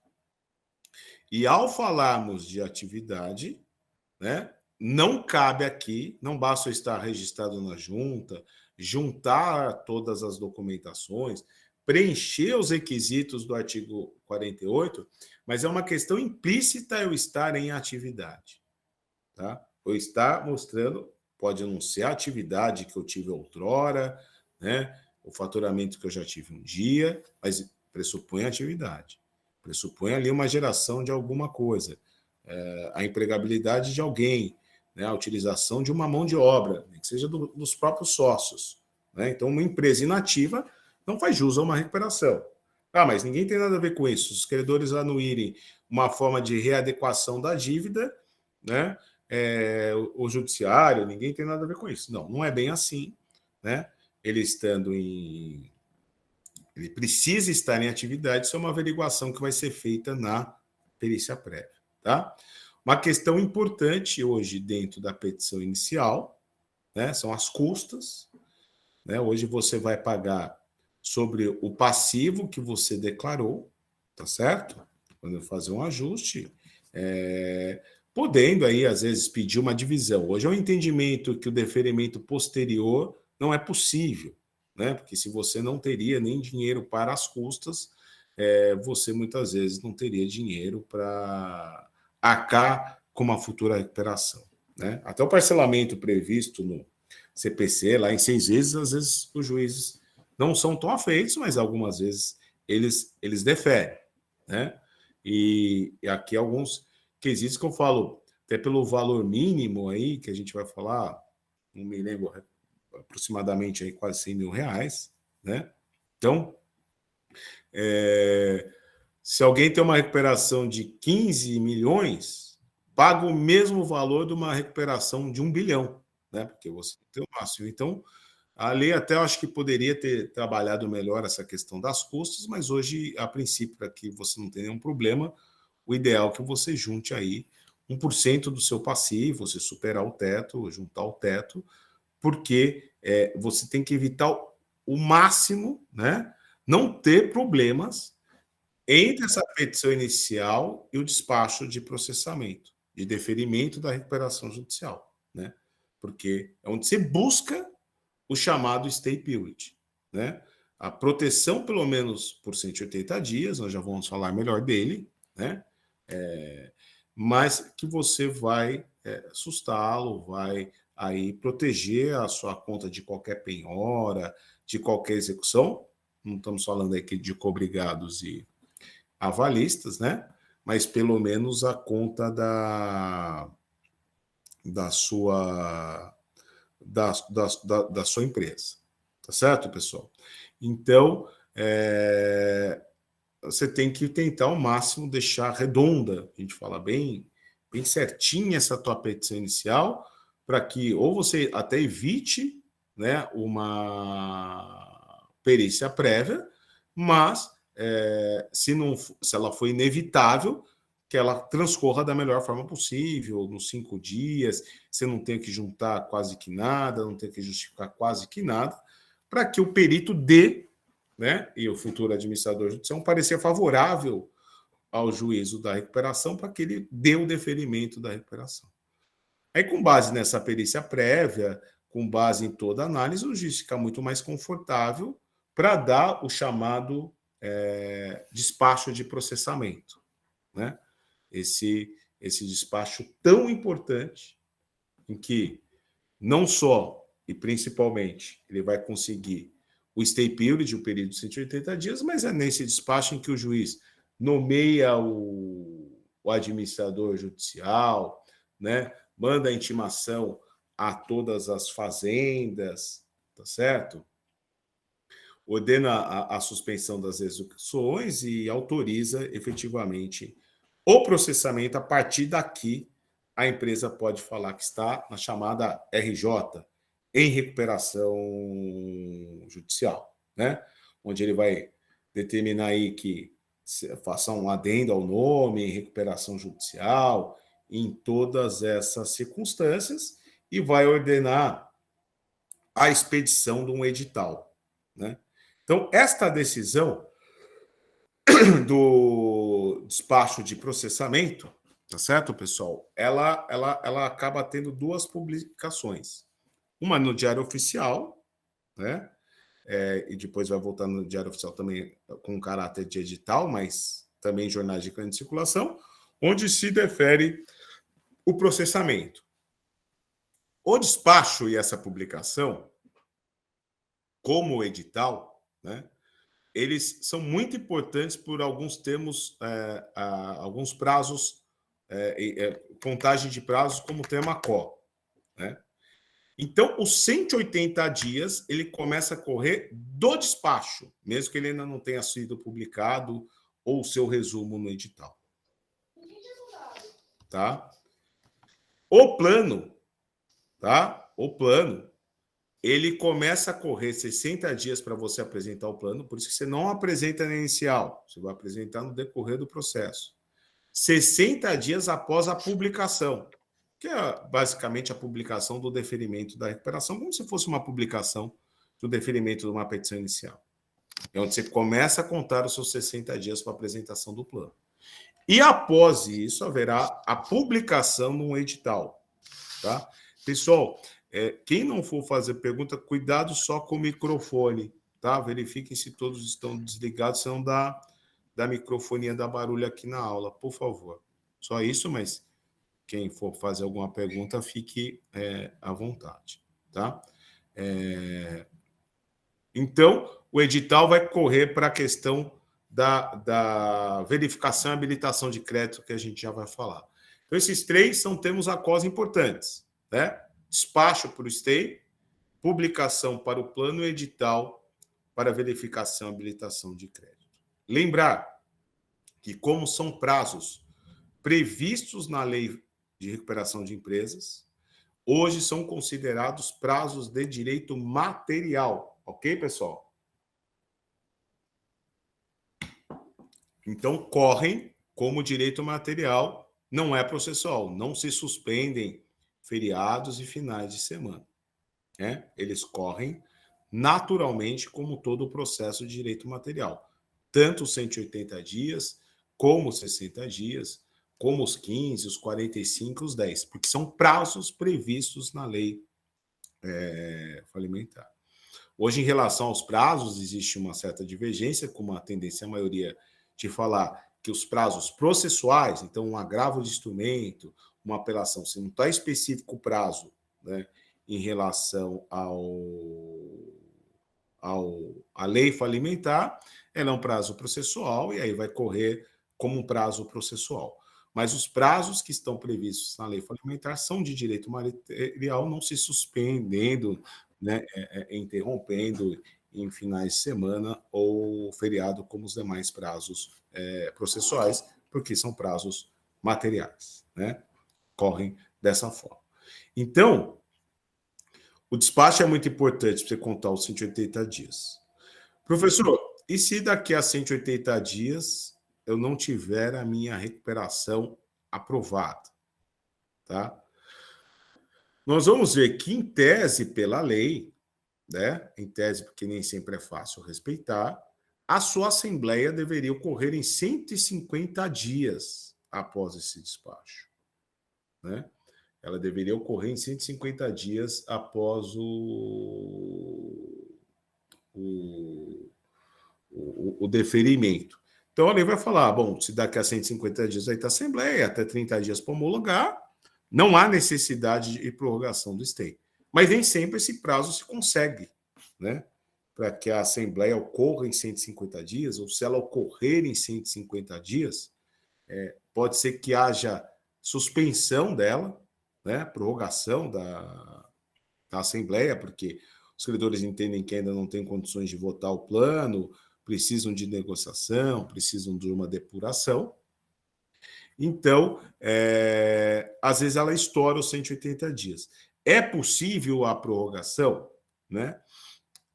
E ao falarmos de atividade, né, não cabe aqui, não basta eu estar registrado na junta, juntar todas as documentações, preencher os requisitos do artigo 48, mas é uma questão implícita eu estar em atividade. Tá? Eu estar mostrando, pode anunciar a atividade que eu tive outrora, né? O faturamento que eu já tive um dia, mas pressupõe atividade. Pressupõe ali uma geração de alguma coisa, a empregabilidade de alguém, né? A utilização de uma mão de obra, que seja dos próprios sócios. Né? Então, uma empresa inativa não faz jus a uma recuperação. Ah, mas ninguém tem nada a ver com isso. Os credores anuírem uma forma de readequação da dívida, né? O judiciário, ninguém tem nada a ver com isso. Não, não é bem assim, né? Ele estando em. Ele precisa estar em atividade, isso é uma averiguação que vai ser feita na perícia prévia, tá? Uma questão importante hoje dentro da petição inicial, né, são as custas, né? Hoje você vai pagar sobre o passivo que você declarou, tá certo? Quando eu fazer um ajuste, podendo aí, às vezes, pedir uma divisão. Hoje é um entendimento que o deferimento posterior não é possível, né? Porque se você não teria nem dinheiro para as custas, você muitas vezes não teria dinheiro para arcar com uma futura recuperação. Né? Até o parcelamento previsto no CPC, lá em 6 vezes, às vezes os juízes não são tão afeitos, mas algumas vezes eles deferem. Né? E aqui alguns quesitos que eu falo, até pelo valor mínimo aí, que a gente vai falar, não me lembro, aproximadamente aí quase 100 mil reais, né? Então, se alguém tem uma recuperação de 15 milhões, paga o mesmo valor de uma recuperação de 1 bilhão, né? Porque você tem o máximo. Então, a lei até eu acho que poderia ter trabalhado melhor essa questão das custas, mas hoje, a princípio, para que você não tenha nenhum problema, o ideal é que você junte aí 1% do seu passivo, você superar o teto, juntar o teto, porque você tem que evitar o máximo, né? Não ter problemas entre essa petição inicial e o despacho de processamento, de deferimento da recuperação judicial, né? Porque é onde você busca o chamado stay period, né? A proteção, pelo menos por 180 dias, nós já vamos falar melhor dele, né? Mas que você vai assustá-lo, vai aí proteger a sua conta de qualquer penhora, de qualquer execução. Não estamos falando aqui de cobrigados e avalistas, né? Mas pelo menos a conta da sua da sua empresa. Tá certo, pessoal? Então, você tem que tentar ao máximo deixar redonda, a gente fala bem certinha essa tua petição inicial, para que ou você até evite, né, uma perícia prévia, mas se ela for inevitável, que ela transcorra da melhor forma possível, nos 5 dias, você não tem que juntar quase que nada, não tem que justificar quase que nada, para que o perito dê, né, e o futuro administrador judicial um parecer favorável ao juízo da recuperação para que ele dê o deferimento da recuperação. Aí, com base nessa perícia prévia, com base em toda a análise, o juiz fica muito mais confortável para dar o chamado despacho de processamento, né? Esse despacho tão importante em que não só e principalmente ele vai conseguir o stay period, o período de 180 dias, mas é nesse despacho em que o juiz nomeia o administrador judicial, né? Manda a intimação a todas as fazendas, tá certo? Ordena a suspensão das execuções e autoriza efetivamente o processamento. A partir daqui, a empresa pode falar que está na chamada RJ, em recuperação judicial, né? Onde ele vai determinar aí que faça um adendo ao nome, em recuperação judicial, em todas essas circunstâncias e vai ordenar a expedição de um edital, né? Então, esta decisão do despacho de processamento, tá certo, pessoal? Ela acaba tendo duas publicações. Uma no Diário Oficial, né? E depois vai voltar no Diário Oficial também com caráter de edital, mas também jornais de grande circulação, onde se defere o processamento. O despacho e essa publicação, como o edital, né? Eles são muito importantes por alguns termos, alguns prazos, contagem de prazos, como o tema CO, né? Então, os 180 dias, ele começa a correr do despacho, mesmo que ele ainda não tenha sido publicado ou o seu resumo no edital. Tá? O plano, tá? O plano, ele começa a correr 60 dias para você apresentar o plano, por isso que você não apresenta na inicial, você vai apresentar no decorrer do processo. 60 dias após a publicação, que é basicamente a publicação do deferimento da recuperação, como se fosse uma publicação do deferimento de uma petição inicial. É onde você começa a contar os seus 60 dias para a apresentação do plano. E após isso, haverá a publicação num edital. Tá? Pessoal, quem não for fazer pergunta, cuidado só com o microfone, tá? Verifiquem se todos estão desligados, senão da microfonia dá barulho aqui na aula, por favor. Só isso, mas quem for fazer alguma pergunta, fique à vontade, tá? Então, o edital vai correr para a questão da verificação e habilitação de crédito, que a gente já vai falar. Então, esses três são termos aquós importantes, né? Despacho para o STEI, publicação para o plano e edital para verificação e habilitação de crédito. Lembrar que, como são prazos previstos na Lei de Recuperação de Empresas, hoje são considerados prazos de direito material. Ok, pessoal? Então, correm como direito material, não é processual. Não se suspendem feriados e finais de semana. Né? Eles correm naturalmente como todo o processo de direito material. Tanto os 180 dias, como os 60 dias, como os 15, os 45, os 10, porque são prazos previstos na lei falimentar. Hoje, em relação aos prazos, existe uma certa divergência, com uma tendência a maioria de falar que os prazos processuais, então um agravo de instrumento, uma apelação, se não está específico o prazo, né, em relação à lei falimentar, ela é um prazo processual e aí vai correr como um prazo processual. Mas os prazos que estão previstos na lei falimentar são de direito material, não se suspendendo, né, interrompendo em finais de semana ou feriado, como os demais prazos processuais, porque são prazos materiais, né? Correm dessa forma. Então, o despacho é muito importante para você contar os 180 dias. Professor, e se daqui a 180 dias eu não tiver a minha recuperação aprovada? Tá? Nós vamos ver que, em tese, pela lei, né? Em tese, porque nem sempre é fácil respeitar, a sua assembleia deveria ocorrer em 150 dias após esse despacho, né? Ela deveria ocorrer em 150 dias após o deferimento. Então, a lei vai falar, bom, se daqui a 150 dias vai ter assembleia, até 30 dias para homologar, não há necessidade de prorrogação do STEI. Mas nem sempre esse prazo se consegue, né? Para que a assembleia ocorra em 150 dias, ou se ela ocorrer em 150 dias, pode ser que haja suspensão dela, né? Prorrogação da assembleia, porque os credores entendem que ainda não têm condições de votar o plano, precisam de negociação, precisam de uma depuração. Então, às vezes ela estoura os 180 dias. É possível a prorrogação, né?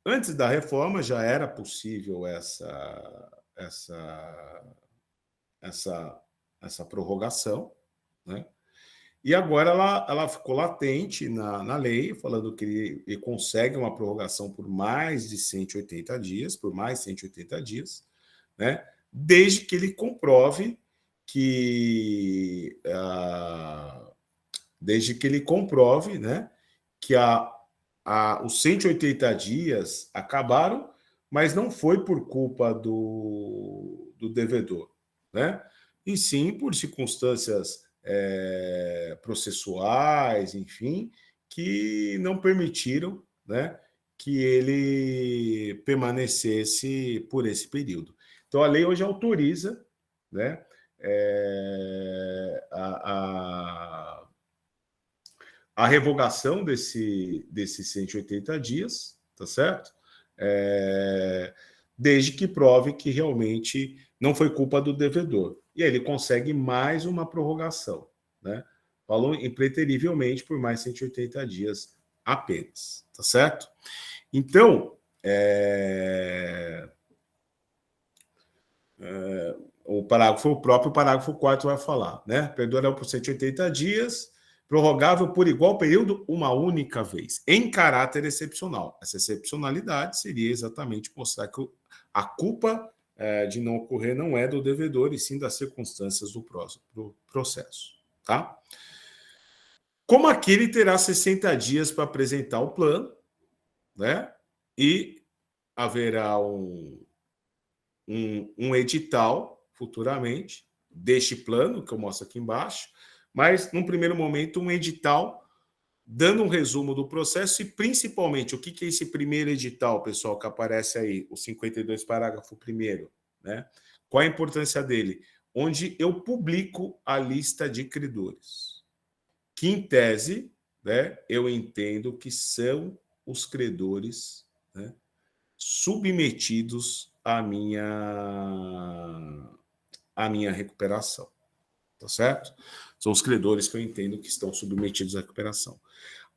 Antes da reforma já era possível essa prorrogação, né? E agora ela ficou latente na lei, falando que ele consegue uma prorrogação por mais de 180 dias, por mais 180 dias, né? Desde que ele comprove que desde que ele comprove, né, que os 180 dias acabaram, mas não foi por culpa do devedor, né? E sim por circunstâncias processuais, enfim, que não permitiram, né, que ele permanecesse por esse período. Então, a lei hoje autoriza, né, a revogação desses 180 dias, tá certo? Desde que prove que realmente não foi culpa do devedor. E aí ele consegue mais uma prorrogação, né? Falou impreterivelmente por mais 180 dias apenas, tá certo? Então, o próprio parágrafo 4 vai falar, né? Perdoarão por 180 dias, prorrogável por igual período uma única vez, em caráter excepcional. Essa excepcionalidade seria exatamente mostrar que a culpa de não ocorrer não é do devedor, e sim das circunstâncias do processo. Tá? Como aqui ele terá 60 dias para apresentar o plano, né? E haverá um edital futuramente deste plano, que eu mostro aqui embaixo, mas, num primeiro momento, um edital dando um resumo do processo e, principalmente, o que é esse primeiro edital, pessoal, que aparece aí, o 52, parágrafo 1º, né? Qual a importância dele? Onde eu publico a lista de credores, que, em tese, né, eu entendo que são os credores, né, submetidos à minha recuperação, tá certo? São os credores que eu entendo que estão submetidos à recuperação.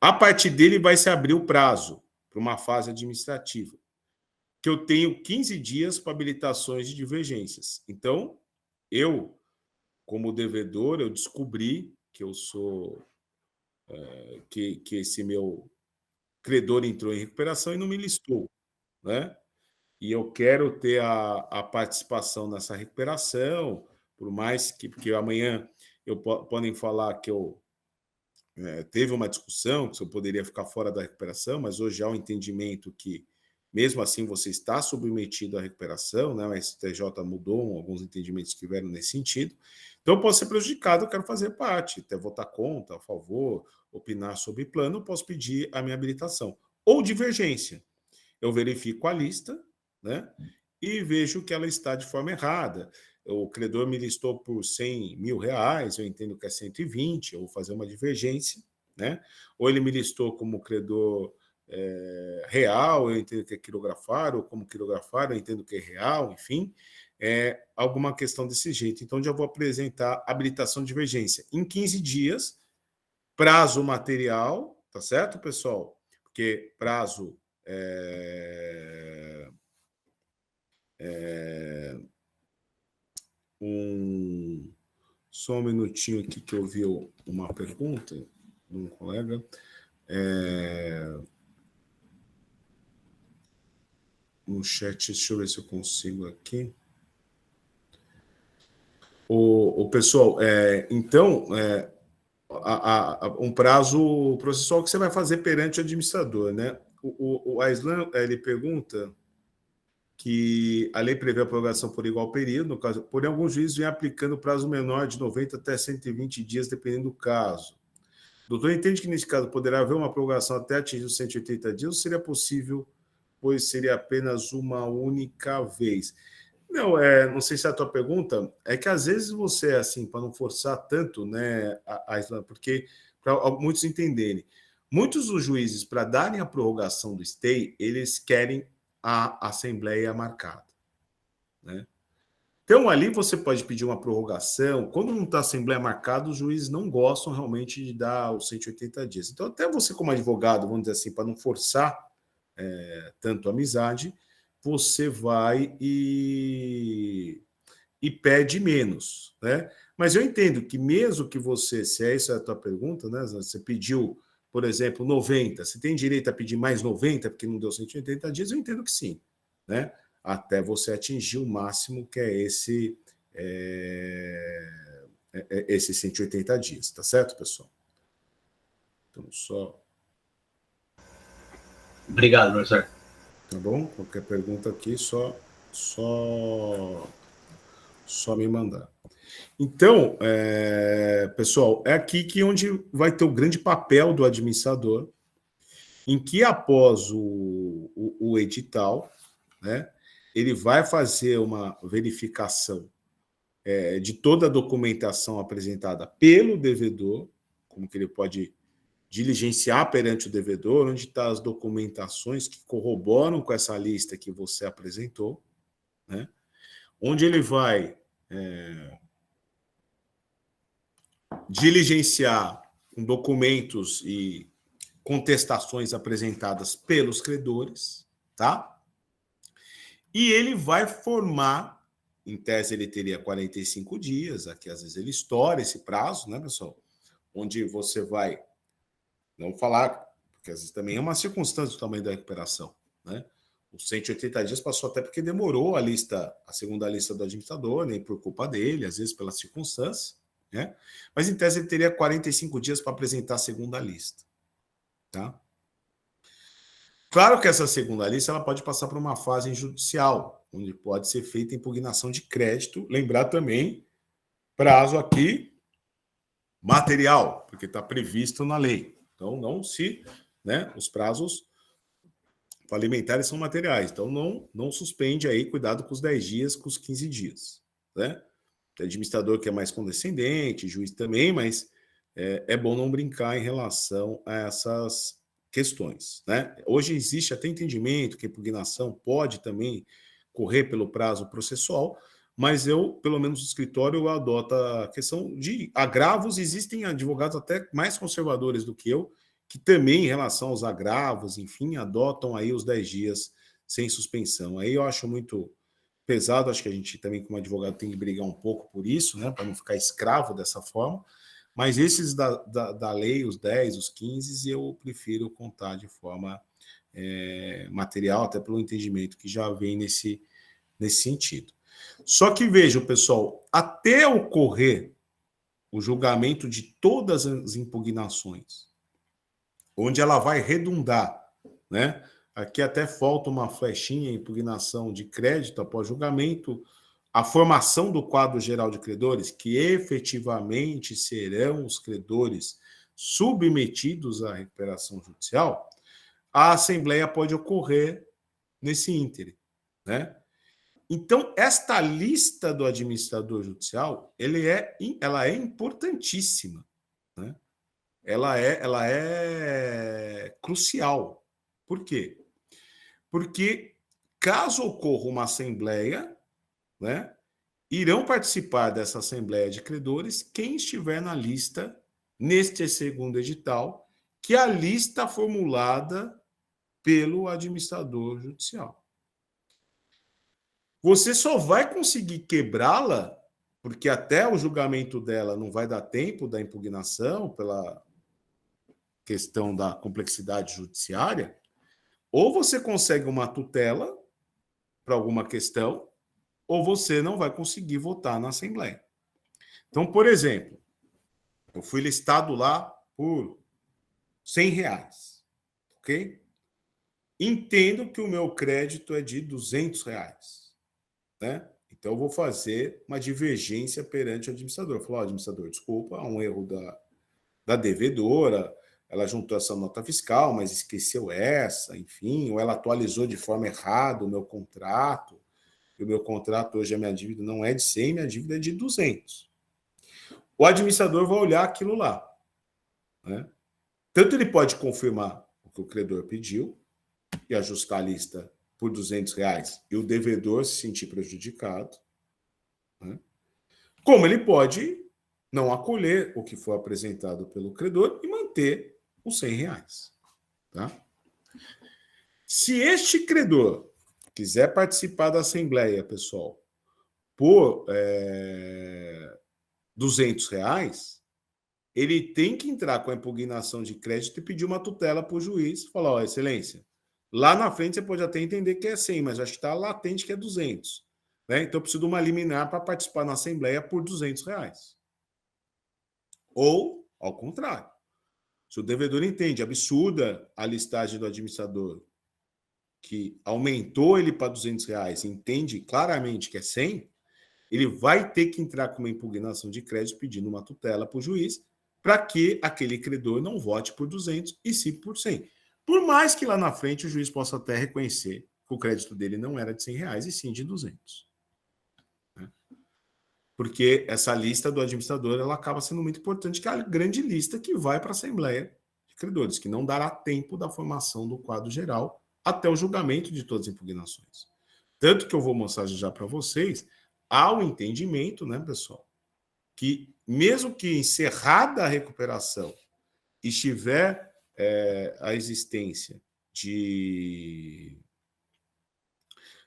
A partir dele vai se abrir o prazo para uma fase administrativa, que eu tenho 15 dias para habilitações de divergências. Então, eu, como devedor, eu descobri que eu sou que esse meu credor entrou em recuperação e não me listou, né? E eu quero ter a participação nessa recuperação, por mais que, porque amanhã podem falar que eu teve uma discussão, que eu poderia ficar fora da recuperação, mas hoje há um entendimento que, mesmo assim, você está submetido à recuperação, né? O STJ mudou alguns entendimentos que vieram nesse sentido. Então, eu posso ser prejudicado, eu quero fazer parte, até votar contra, a favor, opinar sobre plano, eu posso pedir a minha habilitação. Ou divergência. Eu verifico a lista, né? E vejo que ela está de forma errada. O credor me listou por 100 mil reais, eu entendo que é 120, eu vou fazer uma divergência, né? Ou ele me listou como credor real, eu entendo que é quirografar, ou como quirografar, eu entendo que é real, enfim, alguma questão desse jeito. Então, já vou apresentar habilitação de divergência. Em 15 dias, prazo material, tá certo, pessoal? Porque prazo só um minutinho aqui que eu vi uma pergunta de um colega. No chat, deixa eu ver se eu consigo aqui. O pessoal, então, um prazo processual que você vai fazer perante o administrador, né? O Aislan, ele pergunta que a lei prevê a prorrogação por igual período, no caso, porém, alguns juízes vêm aplicando prazo menor de 90 até 120 dias, dependendo do caso. O doutor entende que, nesse caso, poderá haver uma prorrogação até atingir os 180 dias, ou seria possível, pois seria apenas uma única vez? Não, não sei se é a tua pergunta, é que às vezes você, assim, para não forçar tanto, né, porque para muitos entenderem, muitos dos juízes, para darem a prorrogação do stay, eles querem a assembleia marcada, né? Então, ali você pode pedir uma prorrogação. Quando não está assembleia marcada, os juízes não gostam realmente de dar os 180 dias. Então, até você, como advogado, vamos dizer assim, para não forçar tanto a amizade, você vai e pede menos, né? Mas eu entendo que mesmo que você, se essa é a tua pergunta, né, você pediu, por exemplo, 90, você tem direito a pedir mais 90 porque não deu 180 dias, eu entendo que sim, né? Até você atingir o máximo que é esses 180 dias, tá certo, pessoal? Então, só... Obrigado, professor. Tá bom? Qualquer pergunta aqui, só me mandar. Então, pessoal, é aqui que onde vai ter o grande papel do administrador, em que após o edital, né, ele vai fazer uma verificação de toda a documentação apresentada pelo devedor, como que ele pode diligenciar perante o devedor, onde estão as documentações que corroboram com essa lista que você apresentou, né? Onde ele vai diligenciar com documentos e contestações apresentadas pelos credores, tá? E ele vai formar, em tese ele teria 45 dias, aqui às vezes ele estoura esse prazo, né, pessoal? Onde você vai, não falar, porque às vezes também é uma circunstância do tamanho da recuperação, né? Os 180 dias passou até porque demorou a segunda lista do administrador, nem por culpa dele, às vezes pela circunstância, né? Mas em tese ele teria 45 dias para apresentar a segunda lista, tá? Claro que essa segunda lista ela pode passar por uma fase judicial, onde pode ser feita impugnação de crédito. Lembrar também, prazo aqui material, porque está previsto na lei. Então, não se... né, os prazos falimentares são materiais. Então, não suspende aí, cuidado com os 10 dias, com os 15 dias. Né? Tem administrador que é mais condescendente, juiz também, mas é bom não brincar em relação a essas questões. Né? Hoje existe até entendimento que a impugnação pode também correr pelo prazo processual, mas eu, pelo menos no escritório, eu adoto a questão de agravos. Existem advogados até mais conservadores do que eu, que também, em relação aos agravos, enfim, adotam aí os 10 dias sem suspensão. Aí eu acho muito pesado, acho que a gente também, como advogado, tem que brigar um pouco por isso, né, para não ficar escravo dessa forma. Mas esses da lei, os 10, os 15, eu prefiro contar de forma material, até pelo entendimento que já vem nesse sentido. Só que vejam, pessoal, até ocorrer o julgamento de todas as impugnações, onde ela vai redundar, né? Aqui até falta uma flechinha, impugnação de crédito após julgamento, a formação do quadro geral de credores, que efetivamente serão os credores submetidos à recuperação judicial, a assembleia pode ocorrer nesse íntere, né? Então, esta lista do administrador judicial, ela é importantíssima, né? Ela é crucial. Por quê? Porque caso ocorra uma assembleia, né, irão participar dessa assembleia de credores quem estiver na lista neste segundo edital, que é a lista formulada pelo administrador judicial. Você só vai conseguir quebrá-la, porque até o julgamento dela não vai dar tempo da impugnação, pela questão da complexidade judiciária, ou você consegue uma tutela para alguma questão, ou você não vai conseguir votar na Assembleia. Então, por exemplo, eu fui listado lá por R$100, ok? Entendo que o meu crédito é de R$200, né? Então, eu vou fazer uma divergência perante o administrador. Eu falo, administrador, desculpa, há um erro da devedora, ela juntou essa nota fiscal, mas esqueceu essa, enfim, ou ela atualizou de forma errada o meu contrato, e o meu contrato hoje, a minha dívida não é de 100, minha dívida é de 200. O administrador vai olhar aquilo lá, né? Tanto ele pode confirmar o que o credor pediu e ajustar a lista por R$200 e o devedor se sentir prejudicado, né? Como ele pode não acolher o que foi apresentado pelo credor e manter os R$100. Tá? Se este credor quiser participar da assembleia, pessoal, por R$ 200, ele tem que entrar com a impugnação de crédito e pedir uma tutela para o juiz, falar, ó, excelência, lá na frente você pode até entender que é 100, mas acho que está latente que é 200. Né? Então eu preciso de uma liminar para participar na Assembleia por R$ 200. Ou, ao contrário, se o devedor entende absurda a listagem do administrador, que aumentou ele para R$ 200, entende claramente que é 100, ele vai ter que entrar com uma impugnação de crédito pedindo uma tutela para o juiz para que aquele credor não vote por 200 e sim por 100. Por mais que lá na frente o juiz possa até reconhecer que o crédito dele não era de R$ 100 e sim de 200. Porque essa lista do administrador ela acaba sendo muito importante, que é a grande lista que vai para a Assembleia de Credores, que não dará tempo da formação do quadro geral até o julgamento de todas as impugnações. Tanto que eu vou mostrar já para vocês, há o entendimento, né, pessoal, que mesmo que encerrada a recuperação estiver a existência de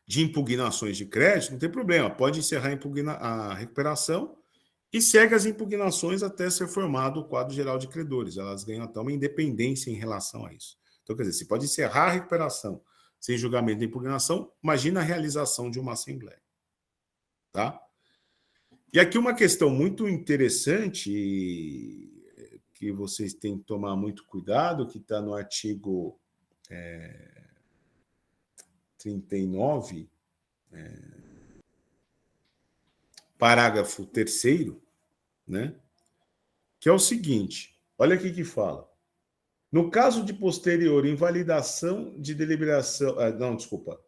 impugnações de crédito, não tem problema, pode encerrar a recuperação e segue as impugnações até ser formado o quadro geral de credores. Elas ganham até uma independência em relação a isso. Então, quer dizer, se pode encerrar a recuperação sem julgamento de impugnação, imagina a realização de uma assembleia. Tá? E aqui uma questão muito interessante que vocês têm que tomar muito cuidado, que está no artigo 39, parágrafo 3º, né? Que é o seguinte, olha aqui que fala. No caso de posterior invalidação de deliberação... não, desculpa.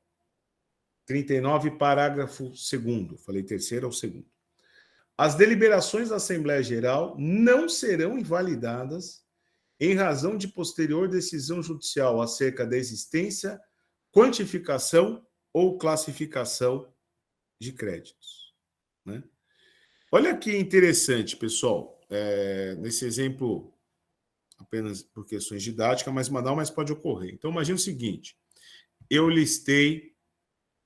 39, parágrafo 2º. Falei terceiro ou segundo. As deliberações da Assembleia Geral não serão invalidadas em razão de posterior decisão judicial acerca da existência, quantificação ou classificação de créditos. Né? Olha que interessante, pessoal. Nesse exemplo, apenas por questões didáticas, mas pode ocorrer. Então, imagine o seguinte. Eu listei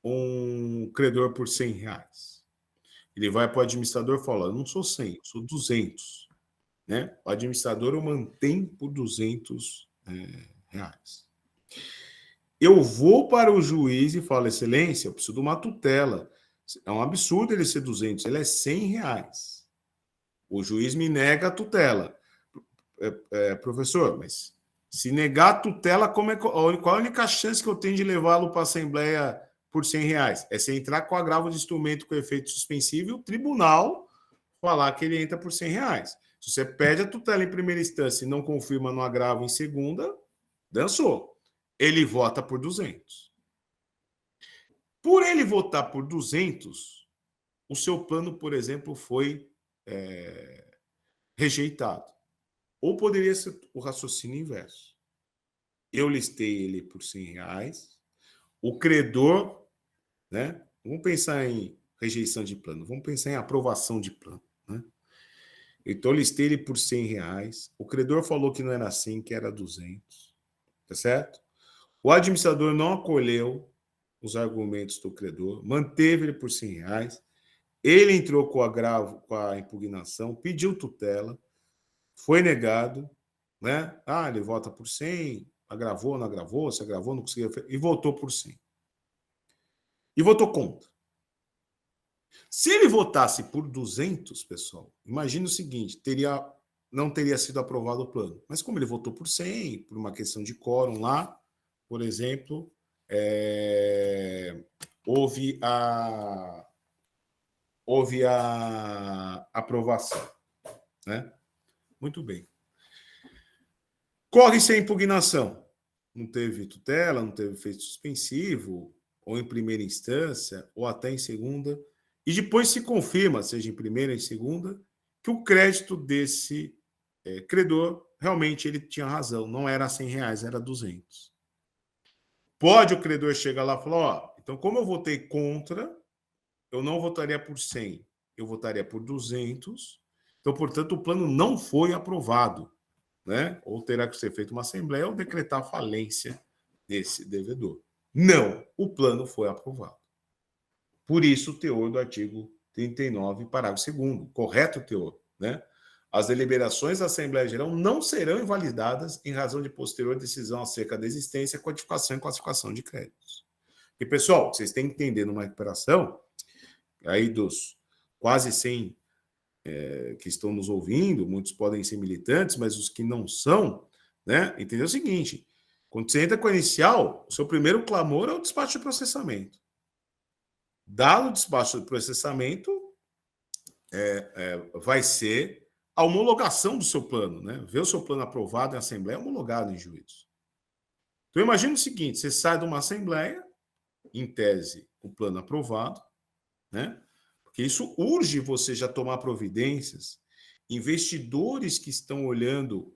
um credor por R$ 100. Ele vai para o administrador e fala, eu não sou 100, eu sou 200. Né? O administrador eu mantenho por R$ 200. Eu vou para o juiz e falo, excelência, eu preciso de uma tutela. É um absurdo ele ser 200, ele é R$ 100. O juiz me nega a tutela. Professor, mas se negar a tutela, qual a única chance que eu tenho de levá-lo para a Assembleia por R$ 100? É se entrar com agravo de instrumento com efeito suspensivo e o tribunal falar que ele entra por R$ 100. Se você pede a tutela em primeira instância e não confirma no agravo em segunda, dançou. Ele vota por 200. Por ele votar por 200, o seu plano, por exemplo, foi rejeitado. Ou poderia ser o raciocínio inverso. Eu listei ele por R$ 100. O credor, né? Vamos pensar em rejeição de plano, vamos pensar em aprovação de plano. Né? Então, eu listei ele por R$ 100. O credor falou que não era 100, que era 200. Tá certo? O administrador não acolheu os argumentos do credor, manteve ele por R$ 100. Ele entrou com o agravo, com a impugnação, pediu tutela, foi negado, né? Ele vota por 100, agravou, não agravou, se agravou, não conseguiu, e votou por 100. E votou contra. Se ele votasse por 200, pessoal, imagine o seguinte, não teria sido aprovado o plano. Mas como ele votou por 100, por uma questão de quórum lá, por exemplo, houve a aprovação. Né? Muito bem. Corre-se a impugnação. Não teve tutela, não teve efeito suspensivo, ou em primeira instância, ou até em segunda. E depois se confirma, seja em primeira ou em segunda, que o crédito desse credor, realmente ele tinha razão. Não era R$ 100, era 200. Pode o credor chegar lá e falar, então como eu votei contra, eu não votaria por 100, eu votaria por 200. Então, portanto, o plano não foi aprovado. Né? Ou terá que ser feita uma assembleia ou decretar a falência desse devedor. Não, o plano foi aprovado. Por isso, o teor do artigo 39, parágrafo 2º, correto teor, né? As deliberações da Assembleia Geral não serão invalidadas em razão de posterior decisão acerca da existência, quantificação e classificação de créditos. E, pessoal, vocês têm que entender numa recuperação, aí dos quase 100 que estão nos ouvindo, muitos podem ser militantes, mas os que não são, né? Entender o seguinte: quando você entra com a inicial, o seu primeiro clamor é o despacho de processamento. Dado o despacho de processamento, vai ser a homologação do seu plano, né? Ver o seu plano aprovado em assembleia, homologado em juízo. Então, imagina o seguinte: você sai de uma assembleia, em tese, o plano aprovado, né? Porque isso urge você já tomar providências. Investidores que estão olhando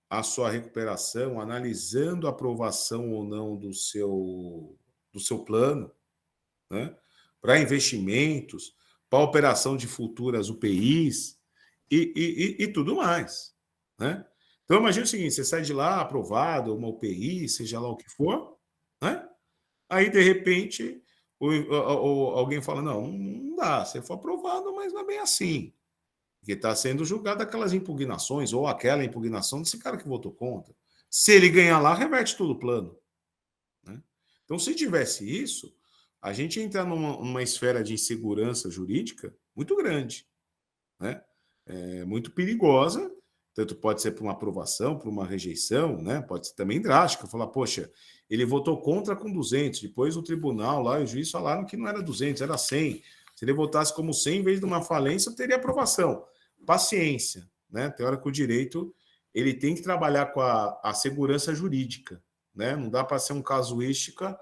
a sua recuperação, analisando a aprovação ou não do seu plano, né? Para investimentos, para operação de futuras UPIs e tudo mais, né? Então, imagina o seguinte: você sai de lá aprovado, uma UPI, seja lá o que for, né? Aí, de repente, alguém fala: não dá, você foi aprovado, mas não é bem assim. Porque está sendo julgado aquelas impugnações, ou aquela impugnação desse cara que votou contra. Se ele ganhar lá, reverte todo o plano, né? Então, se tivesse isso, a gente entra numa esfera de insegurança jurídica muito grande, né? Muito perigosa. Tanto pode ser para uma aprovação, para uma rejeição, né? Pode ser também drástica. Falar, poxa, ele votou contra com 200, depois o tribunal lá e o juiz falaram que não era 200, era 100. Se ele votasse como 100 em vez de uma falência, teria aprovação. Paciência, né? Tem hora que o direito ele tem que trabalhar com a segurança jurídica, né? Não dá para ser um casuística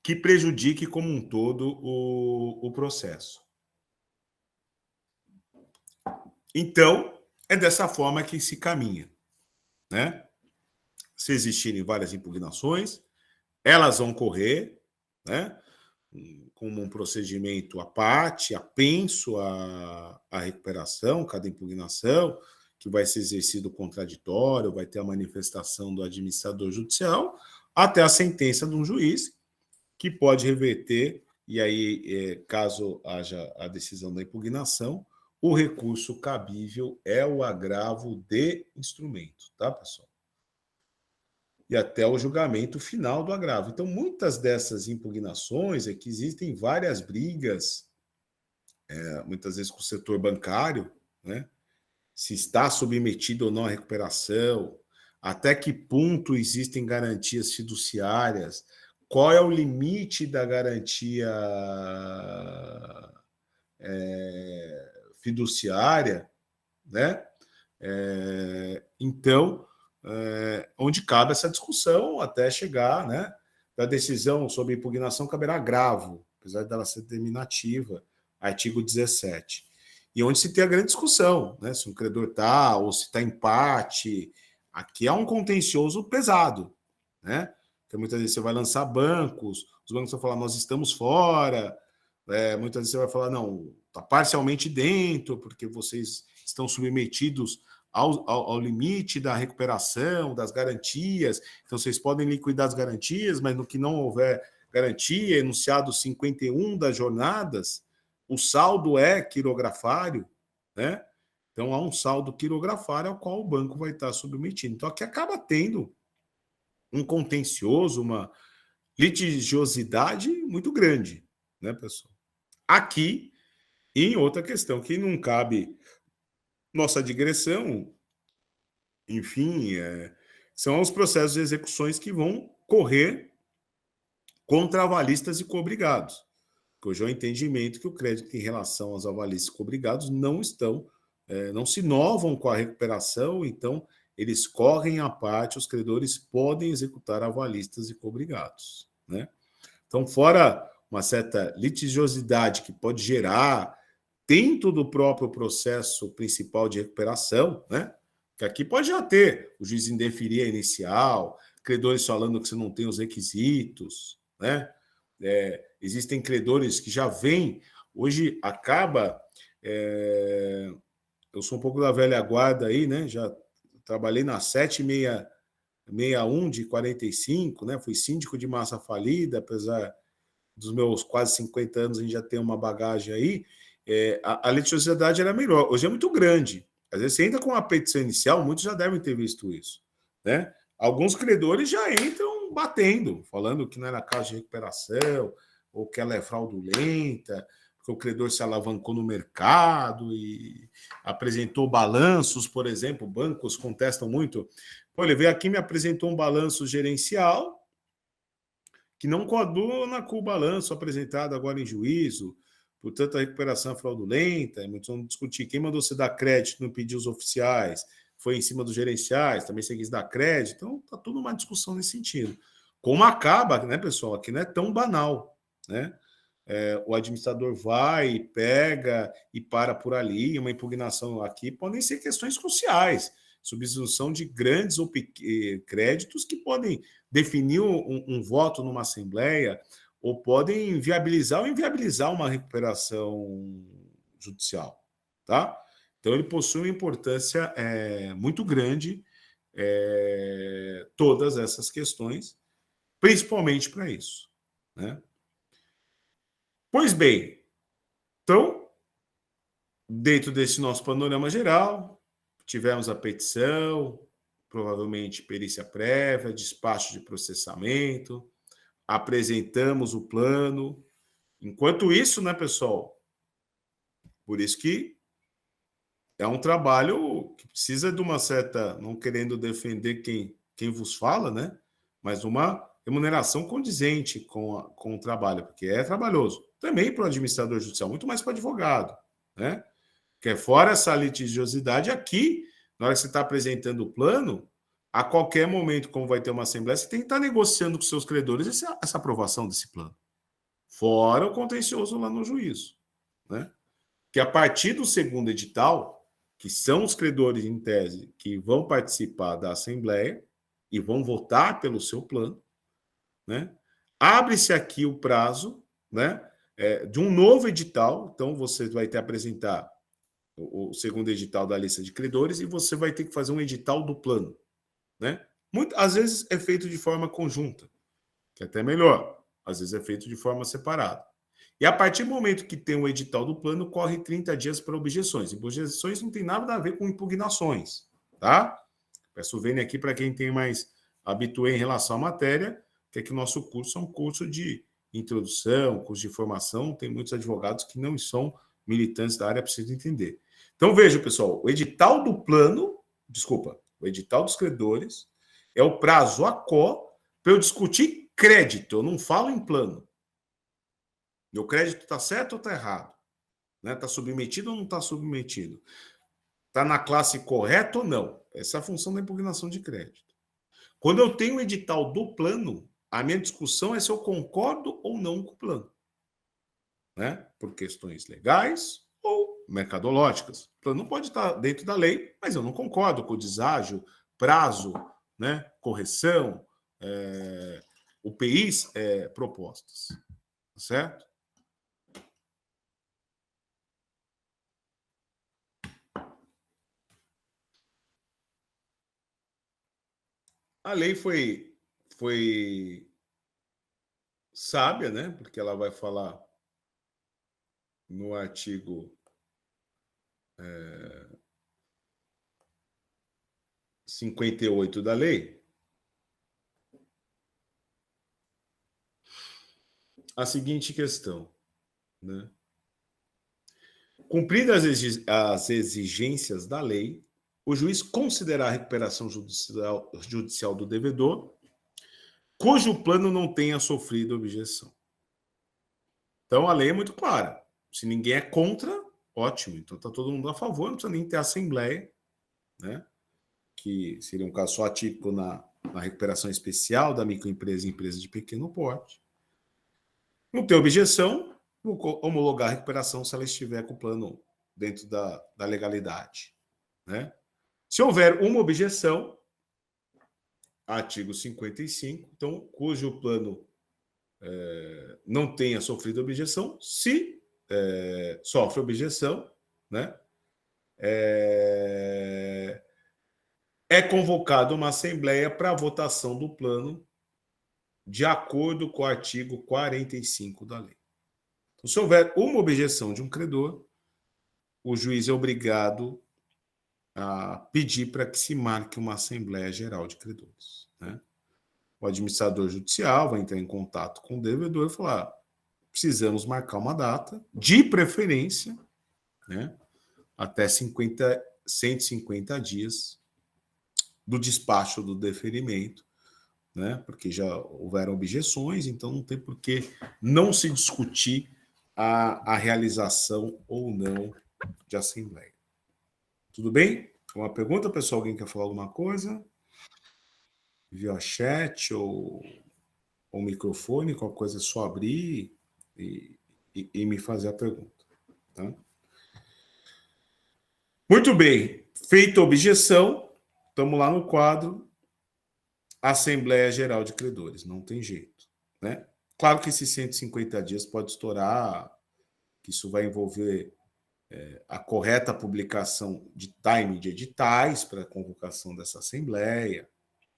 que prejudique como um todo o processo. Então, é dessa forma que se caminha, né? Se existirem várias impugnações, elas vão correr, né? Como um procedimento à parte, apenso à recuperação, cada impugnação, que vai ser exercido o contraditório, vai ter a manifestação do administrador judicial, até a sentença de um juiz, que pode reverter, e aí, caso haja a decisão da impugnação, o recurso cabível é o agravo de instrumento, tá, pessoal? E até o julgamento final do agravo. Então, muitas dessas impugnações é que existem várias brigas, muitas vezes com o setor bancário, né? Se está submetido ou não à recuperação, até que ponto existem garantias fiduciárias, qual é o limite da garantia fiduciária, né? Então, onde cabe essa discussão até chegar, né, da decisão sobre impugnação caberá agravo, apesar dela ser determinativa, artigo 17. E onde se tem a grande discussão, né, se um credor está ou se está empate. Aqui é um contencioso pesado, né? Porque muitas vezes você vai lançar bancos, os bancos vão falar, nós estamos fora, muitas vezes você vai falar, não, está parcialmente dentro, porque vocês estão submetidos ao limite da recuperação, das garantias. Então, vocês podem liquidar as garantias, mas no que não houver garantia, enunciado 51 das jornadas, o saldo é quirografário, né? Então, há um saldo quirografário ao qual o banco vai estar submetido. Então, aqui acaba tendo um contencioso, uma litigiosidade muito grande, né, pessoal? Aqui, em outra questão, que não cabe nossa digressão, enfim, são os processos de execuções que vão correr contra avalistas e cobrigados. Que hoje é o entendimento que o crédito em relação aos avalistas e cobrigados não se inovam com a recuperação, então eles correm à parte, os credores podem executar avalistas e cobrigados, né? Então, fora uma certa litigiosidade que pode gerar dentro do próprio processo principal de recuperação, né? Que aqui pode já ter o juiz indeferir a inicial, credores falando que você não tem os requisitos, né? Existem credores que já vêm, hoje acaba. Eu sou um pouco da velha guarda aí, né? Já trabalhei na 7661 de 45, né? Fui síndico de massa falida, apesar dos meus quase 50 anos, a gente já tem uma bagagem aí. a litigiosidade era melhor. Hoje é muito grande. Às vezes você entra com uma petição inicial, muitos já devem ter visto isso, né? Alguns credores já entram batendo, falando que não era caso de recuperação, ou que ela é fraudulenta, porque o credor se alavancou no mercado e apresentou balanços, por exemplo, bancos contestam muito. Pô, ele veio aqui e me apresentou um balanço gerencial que não coaduna com o balanço apresentado agora em juízo, portanto, a recuperação é fraudulenta, muitos vão discutir quem mandou você dar crédito no pedidos oficiais, foi em cima dos gerenciais, também você quis dar crédito, então está tudo uma discussão nesse sentido. Como acaba, né, pessoal, aqui não é tão banal, né? O administrador vai, pega e para por ali, uma impugnação aqui, podem ser questões cruciais, substituição de grandes ou créditos que podem definir um voto numa assembleia ou podem viabilizar ou inviabilizar uma recuperação judicial, tá? Então ele possui uma importância muito grande, todas essas questões, principalmente para isso, né? Pois bem, então, dentro desse nosso panorama geral, tivemos a petição, provavelmente perícia prévia, despacho de processamento, apresentamos o plano. Enquanto isso, né, pessoal? Por isso que é um trabalho que precisa de uma certa, não querendo defender quem vos fala, né? Mas uma remuneração condizente com o trabalho, porque é trabalhoso. Também para o administrador judicial, muito mais para o advogado, né? Porque fora essa litigiosidade, aqui, na hora que você está apresentando o plano, a qualquer momento, como vai ter uma assembleia, você tem que estar negociando com seus credores essa aprovação desse plano. Fora o contencioso lá no juízo, né? Que a partir do segundo edital, que são os credores em tese que vão participar da assembleia e vão votar pelo seu plano, né? Abre-se aqui o prazo, né, de um novo edital. Então você vai ter que apresentar o segundo edital da lista de credores e você vai ter que fazer um edital do plano, né? Às vezes é feito de forma conjunta, que é até melhor. Às vezes é feito de forma separada. E a partir do momento que tem o edital do plano, corre 30 dias para objeções. E objeções não tem nada a ver com impugnações, tá? Peço vênia aqui para quem tem mais habitué em relação à matéria, que é que o nosso curso é um curso de introdução, curso de formação, tem muitos advogados que não são militantes da área, precisam entender. Então, veja, pessoal, o edital do plano, o edital dos credores é o prazo a quo para eu discutir crédito, eu não falo em plano. Meu crédito está certo ou está errado? Está submetido ou não está submetido? Está na classe correta ou não? Essa é a função da impugnação de crédito. Quando eu tenho o edital do plano, a minha discussão é se eu concordo ou não com o plano, né? Por questões legais ou mercadológicas. O plano não pode estar dentro da lei, mas eu não concordo com o deságio, prazo, né? Correção, UPIs propostas, certo? A lei foi sábia, né? Porque ela vai falar no artigo 58 da lei a seguinte questão, né? Cumpridas as exigências da lei, o juiz considerará a recuperação judicial do devedor cujo plano não tenha sofrido objeção. Então, a lei é muito clara. Se ninguém é contra, ótimo. Então, está todo mundo a favor, não precisa nem ter assembleia, né? Que seria um caso só atípico na recuperação especial da microempresa e empresa de pequeno porte. Não tem objeção, vou homologar a recuperação se ela estiver com o plano dentro da legalidade, né? Se houver uma objeção, artigo 55, então, cujo plano não tenha sofrido objeção, se sofre objeção, né? É convocada uma assembleia para a votação do plano de acordo com o artigo 45 da lei. Então, se houver uma objeção de um credor, o juiz é obrigado a pedir para que se marque uma Assembleia Geral de Credores, né? O administrador judicial vai entrar em contato com o devedor e falar: precisamos marcar uma data, de preferência, né, até 150 dias do despacho do deferimento, né, porque já houveram objeções, então não tem por que não se discutir a realização ou não de assembleia. Tudo bem? Uma pergunta, pessoal? Alguém quer falar alguma coisa? Via chat ou microfone, qualquer coisa é só abrir e me fazer a pergunta. Tá? Muito bem. Feita a objeção, estamos lá no quadro Assembleia Geral de Credores. Não tem jeito. Né? Claro que esses 150 dias pode estourar, que isso vai envolver a correta publicação de time de editais para a convocação dessa Assembleia,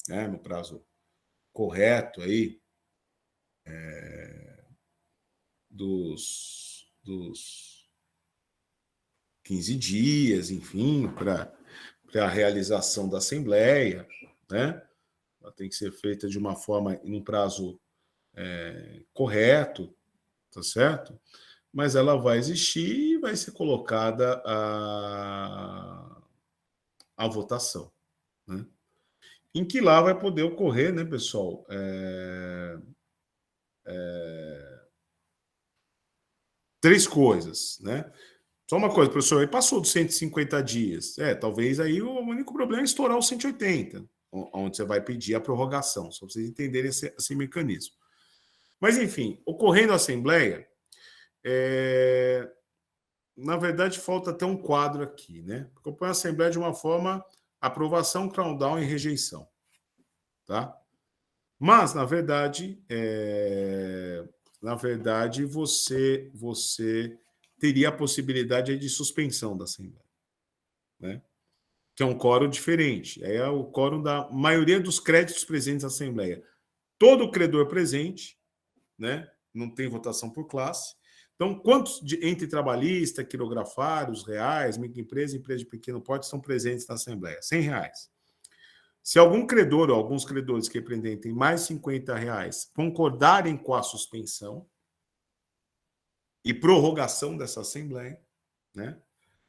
né, no prazo correto aí, dos 15 dias, enfim, para a realização da Assembleia, né? Ela tem que ser feita de uma forma, em um prazo correto, tá certo? Mas ela vai existir e vai ser colocada a votação, né? Em que lá vai poder ocorrer, né, pessoal? Três coisas, né? Só uma coisa, professor, aí passou dos 150 dias. Talvez aí o único problema é estourar os 180, onde você vai pedir a prorrogação, só para vocês entenderem esse mecanismo. Mas, enfim, ocorrendo a Assembleia, na verdade, falta até um quadro aqui, né? Porque eu ponho a Assembleia de uma forma aprovação, countdown e rejeição, tá? Mas, na verdade, você teria a possibilidade de suspensão da Assembleia, né? Que é um quórum diferente. É o quórum da maioria dos créditos presentes na Assembleia. Todo credor presente, né? Não tem votação por classe. Então, quantos entre trabalhista, quirografários, reais, microempresa, empresa de pequeno porte estão presentes na Assembleia? R$100. Se algum credor ou alguns credores que representem mais R$50 concordarem com a suspensão e prorrogação dessa Assembleia, né?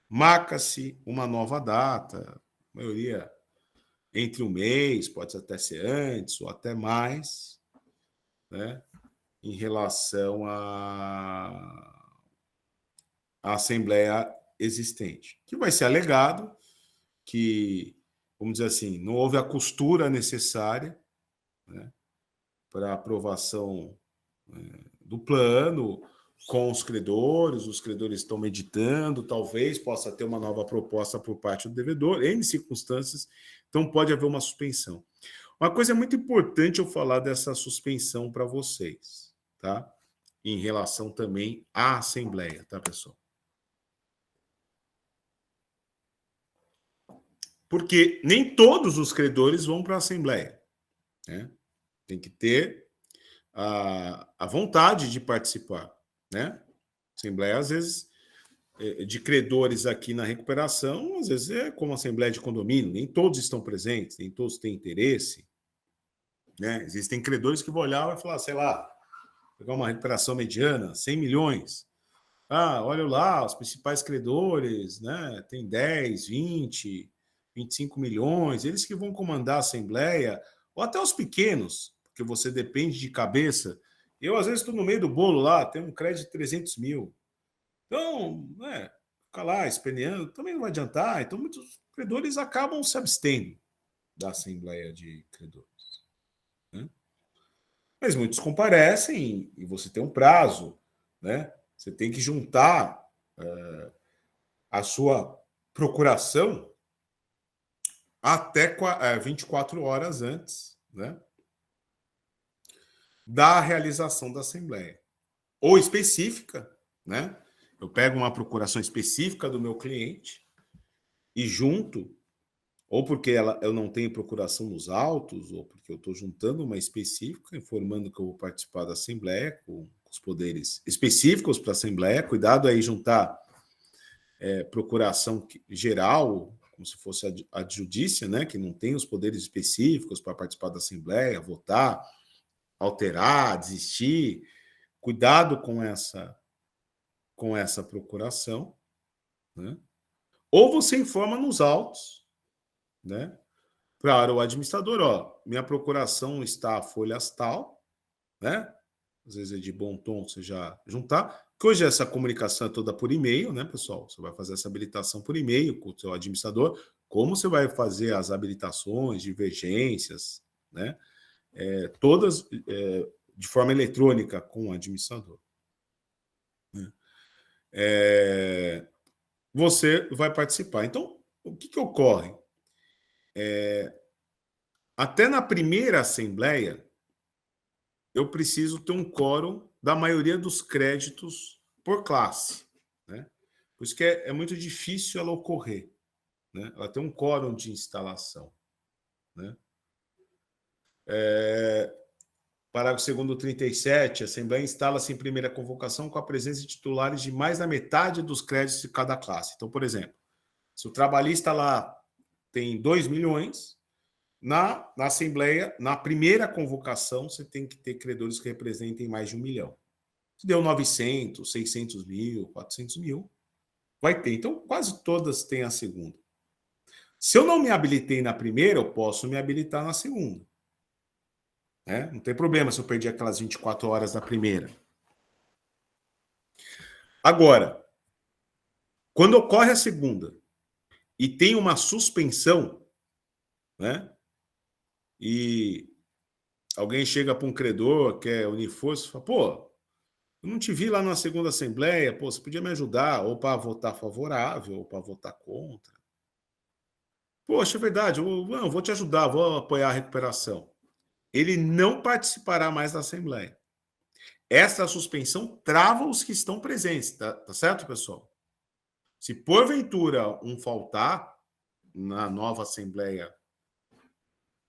Marca-se uma nova data, a maioria entre um mês, pode até ser antes ou até mais, né? Em relação à Assembleia existente, que vai ser alegado que, vamos dizer assim, não houve a costura necessária, né, para a aprovação do plano com os credores estão meditando, talvez possa ter uma nova proposta por parte do devedor, em circunstâncias, então pode haver uma suspensão. Uma coisa muito importante eu falar dessa suspensão para vocês, tá? Em relação também à Assembleia, tá, pessoal? Porque nem todos os credores vão para a Assembleia, né? Tem que ter a vontade de participar, né? Assembleia, às vezes, de credores aqui na recuperação, às vezes é como assembleia de condomínio, nem todos estão presentes, nem todos têm interesse, né? Existem credores que vão olhar e vai falar, sei lá, pegar uma recuperação mediana, 100 milhões. Olha lá, os principais credores, né? Tem 10, 20, 25 milhões, eles que vão comandar a assembleia, ou até os pequenos, porque você depende de cabeça. Eu, às vezes, estou no meio do bolo lá, tenho um crédito de 300 mil. Então, ficar lá esperneando também não vai adiantar. Então, muitos credores acabam se abstendo da Assembleia de Credores, né? Mas muitos comparecem e você tem um prazo, né? Você tem que juntar a sua procuração até 24 horas antes, né, da realização da Assembleia. Ou específica, né? Eu pego uma procuração específica do meu cliente e junto, ou porque eu não tenho procuração nos autos, ou porque eu estou juntando uma específica, informando que eu vou participar da Assembleia, com os poderes específicos para a Assembleia. Cuidado aí juntar procuração geral, como se fosse a adjudícia, né, que não tem os poderes específicos para participar da Assembleia, votar, alterar, desistir. Cuidado com essa procuração, né? Ou você informa nos autos, né, para o administrador, ó, minha procuração está a folhas tal, né? Às vezes é de bom tom você já juntar, que hoje essa comunicação é toda por e-mail, né, pessoal? Você vai fazer essa habilitação por e-mail com o seu administrador, como você vai fazer as habilitações, divergências, né? Todas de forma eletrônica com o administrador. Né? Você vai participar. Então, o que ocorre? Até na primeira assembleia, eu preciso ter um quórum da maioria dos créditos por classe. Né? Por isso que é muito difícil ela ocorrer. Né? Ela tem um quórum de instalação. Né? Parágrafo 2º, 37, a Assembleia instala-se em primeira convocação com a presença de titulares de mais da metade dos créditos de cada classe. Então, por exemplo, se o trabalhista lá tem 2 milhões, na Assembleia, na primeira convocação, você tem que ter credores que representem mais de 1 milhão. Se deu 900, 600 mil, 400 mil, vai ter. Então, quase todas têm a segunda. Se eu não me habilitei na primeira, eu posso me habilitar na segunda. Né? Não tem problema se eu perdi aquelas 24 horas da primeira. Agora, quando ocorre a segunda e tem uma suspensão, né? E alguém chega para um credor, quer unir forças, fala, pô, eu não te vi lá na segunda assembleia, pô, você podia me ajudar, ou para votar favorável, ou para votar contra. Poxa, é verdade, eu vou te ajudar, vou apoiar a recuperação. Ele não participará mais da assembleia. Essa suspensão trava os que estão presentes, tá certo, pessoal? Se porventura um faltar na nova assembleia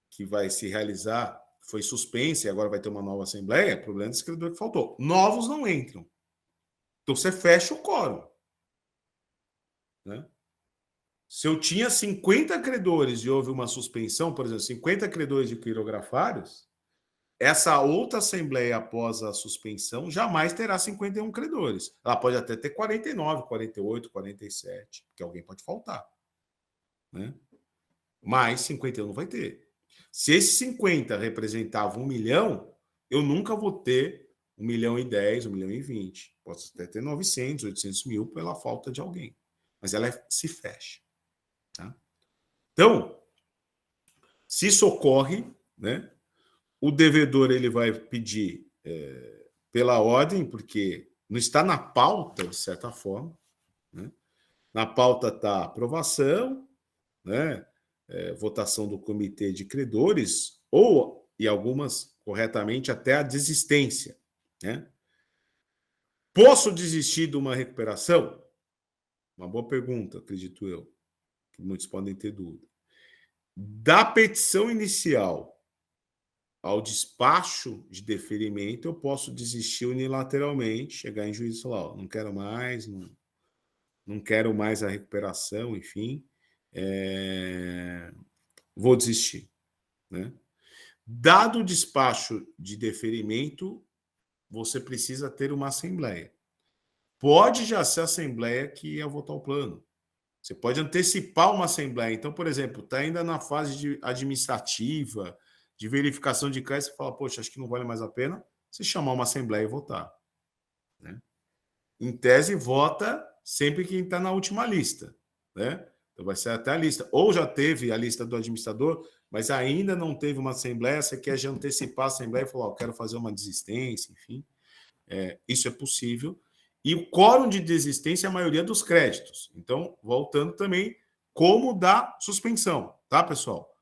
que vai se realizar, foi suspensa e agora vai ter uma nova assembleia, problema desse credor que faltou. Novos não entram. Então você fecha o quórum. Né? Se eu tinha 50 credores e houve uma suspensão, por exemplo, 50 credores de quirografários, essa outra assembleia após a suspensão jamais terá 51 credores. Ela pode até ter 49, 48, 47, porque alguém pode faltar. Né? Mas 51 não vai ter. Se esses 50 representavam 1 milhão, eu nunca vou ter 1 milhão e 10, 1 milhão e 20. Posso até ter 900, 800 mil pela falta de alguém. Mas ela se fecha. Tá? Então, se isso ocorre, né, o devedor ele vai pedir pela ordem, porque não está na pauta, de certa forma. Né? Na pauta está aprovação, né, votação do comitê de credores, ou, e algumas, corretamente, até a desistência. Né? Posso desistir de uma recuperação? Uma boa pergunta, acredito eu, que muitos podem ter dúvida. Da petição inicial ao despacho de deferimento, eu posso desistir unilateralmente, chegar em juízo e falar, ó, não quero mais, não quero mais a recuperação, enfim, vou desistir. Né? Dado o despacho de deferimento, você precisa ter uma assembleia. Pode já ser a assembleia que ia votar o plano. Você pode antecipar uma assembleia. Então, por exemplo, está ainda na fase administrativa, de verificação de crédito, você fala, poxa, acho que não vale mais a pena você chamar uma assembleia e votar. Né? Em tese, vota sempre quem está na última lista. Né? Então, vai ser até a lista. Ou já teve a lista do administrador, mas ainda não teve uma assembleia, você quer já antecipar a assembleia e falar, quero fazer uma desistência, enfim. Isso é possível. E o quórum de desistência é a maioria dos créditos. Então, voltando também, como da suspensão, tá, pessoal?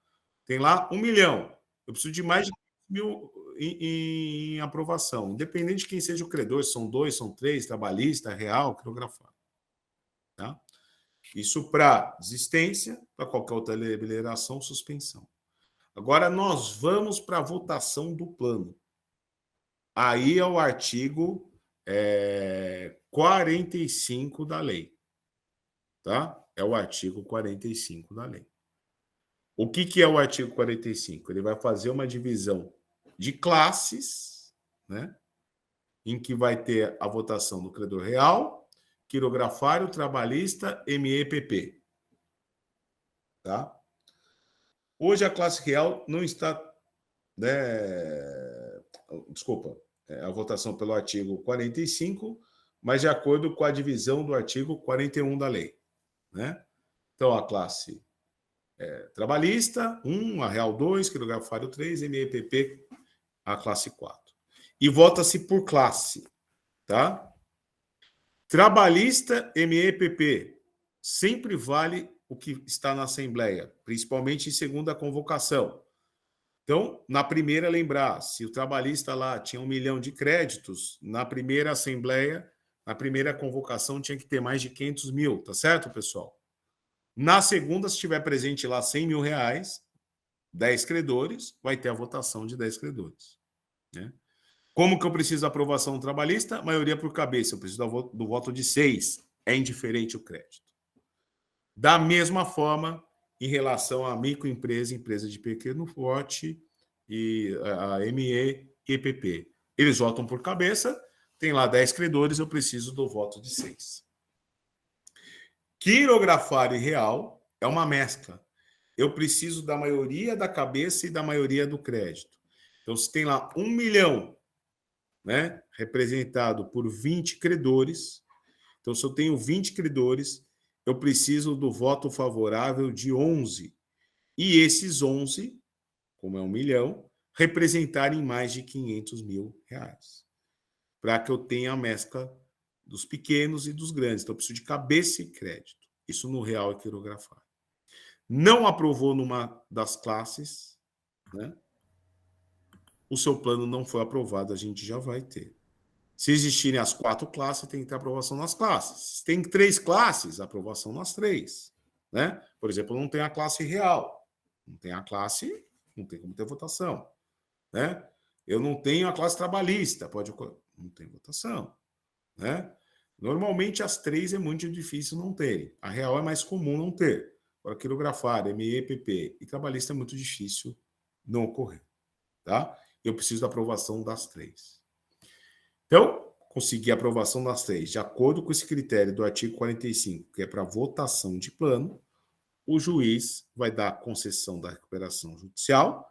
Tem lá 1 milhão. Eu preciso de mais de 1.000 em aprovação. Independente de quem seja o credor, são 2, são 3, trabalhista, real, quirografado. Tá? Isso para desistência, para qualquer outra deliberação, suspensão. Agora, nós vamos para a votação do plano. Aí é o artigo 45 da lei. tá? É o artigo 45 da lei. O que é o artigo 45? Ele vai fazer uma divisão de classes, né? Em que vai ter a votação do credor real, quirografário, trabalhista, MEPP. Tá? Hoje a classe real não está... Né, desculpa, a votação pelo artigo 45, mas de acordo com a divisão do artigo 41 da lei. Né? Então, a classe trabalhista, 1, a real 2, quirografário 3, MEPP, a classe 4. E vota-se por classe. Tá? Trabalhista, MEPP, sempre vale o que está na Assembleia, principalmente em segunda convocação. Então, na primeira, lembrar, se o trabalhista lá tinha 1 milhão de créditos, na primeira Assembleia, na primeira convocação, tinha que ter mais de 500 mil, tá certo, pessoal? Na segunda, se estiver presente lá 100 mil reais, 10 credores, vai ter a votação de 10 credores. Né? Como que eu preciso da aprovação trabalhista? Maioria por cabeça, eu preciso do voto de 6. É indiferente o crédito. Da mesma forma, em relação à microempresa, empresa de pequeno porte e a ME e EPP. Eles votam por cabeça, tem lá 10 credores, eu preciso do voto de 6. Quirografário e real é uma mescla. Eu preciso da maioria da cabeça e da maioria do crédito. Então, se tem lá 1 milhão, né, representado por 20 credores, então, se eu tenho 20 credores, eu preciso do voto favorável de 11. E esses 11, como é 1 milhão, representarem mais de 500 mil reais. Para que eu tenha a mescla dos pequenos e dos grandes. Então, eu preciso de cabeça e crédito. Isso no real e quirografário. Não aprovou numa das classes, né? O seu plano não foi aprovado, a gente já vai ter. Se existirem as 4 classes, tem que ter aprovação nas classes. Se tem 3 classes, aprovação nas 3. Né? Por exemplo, não tem a classe real. Não tem a classe, não tem como ter votação. Né? Eu não tenho a classe trabalhista, não tem votação. Né? Normalmente, as 3 é muito difícil não ter. A real é mais comum não ter. Agora, quirografário, MEPP e trabalhista é muito difícil não ocorrer. Tá? Eu preciso da aprovação das 3. Então, conseguir a aprovação das 3, de acordo com esse critério do artigo 45, que é para votação de plano, o juiz vai dar a concessão da recuperação judicial,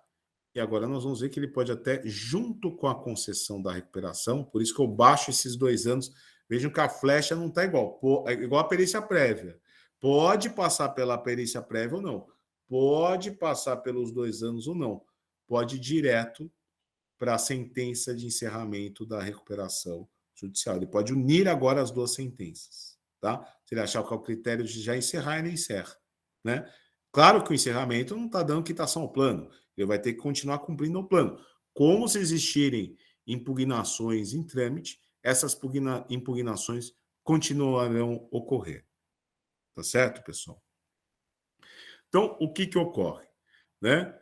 e agora nós vamos ver que ele pode até, junto com a concessão da recuperação, por isso que eu baixo esses 2 anos, vejam que a flecha não está igual, é igual a perícia prévia. Pode passar pela perícia prévia ou não, pode passar pelos 2 anos ou não, pode ir direto para a sentença de encerramento da recuperação judicial. Ele pode unir agora as 2 sentenças. Tá? Se ele achar que é o critério de já encerrar, ele encerra. Né? Claro que o encerramento não está dando quitação ao plano. Ele vai ter que continuar cumprindo o plano. Como se existirem impugnações em trâmite, essas impugnações continuarão a ocorrer. Tá certo, pessoal? Então, o que ocorre? Né?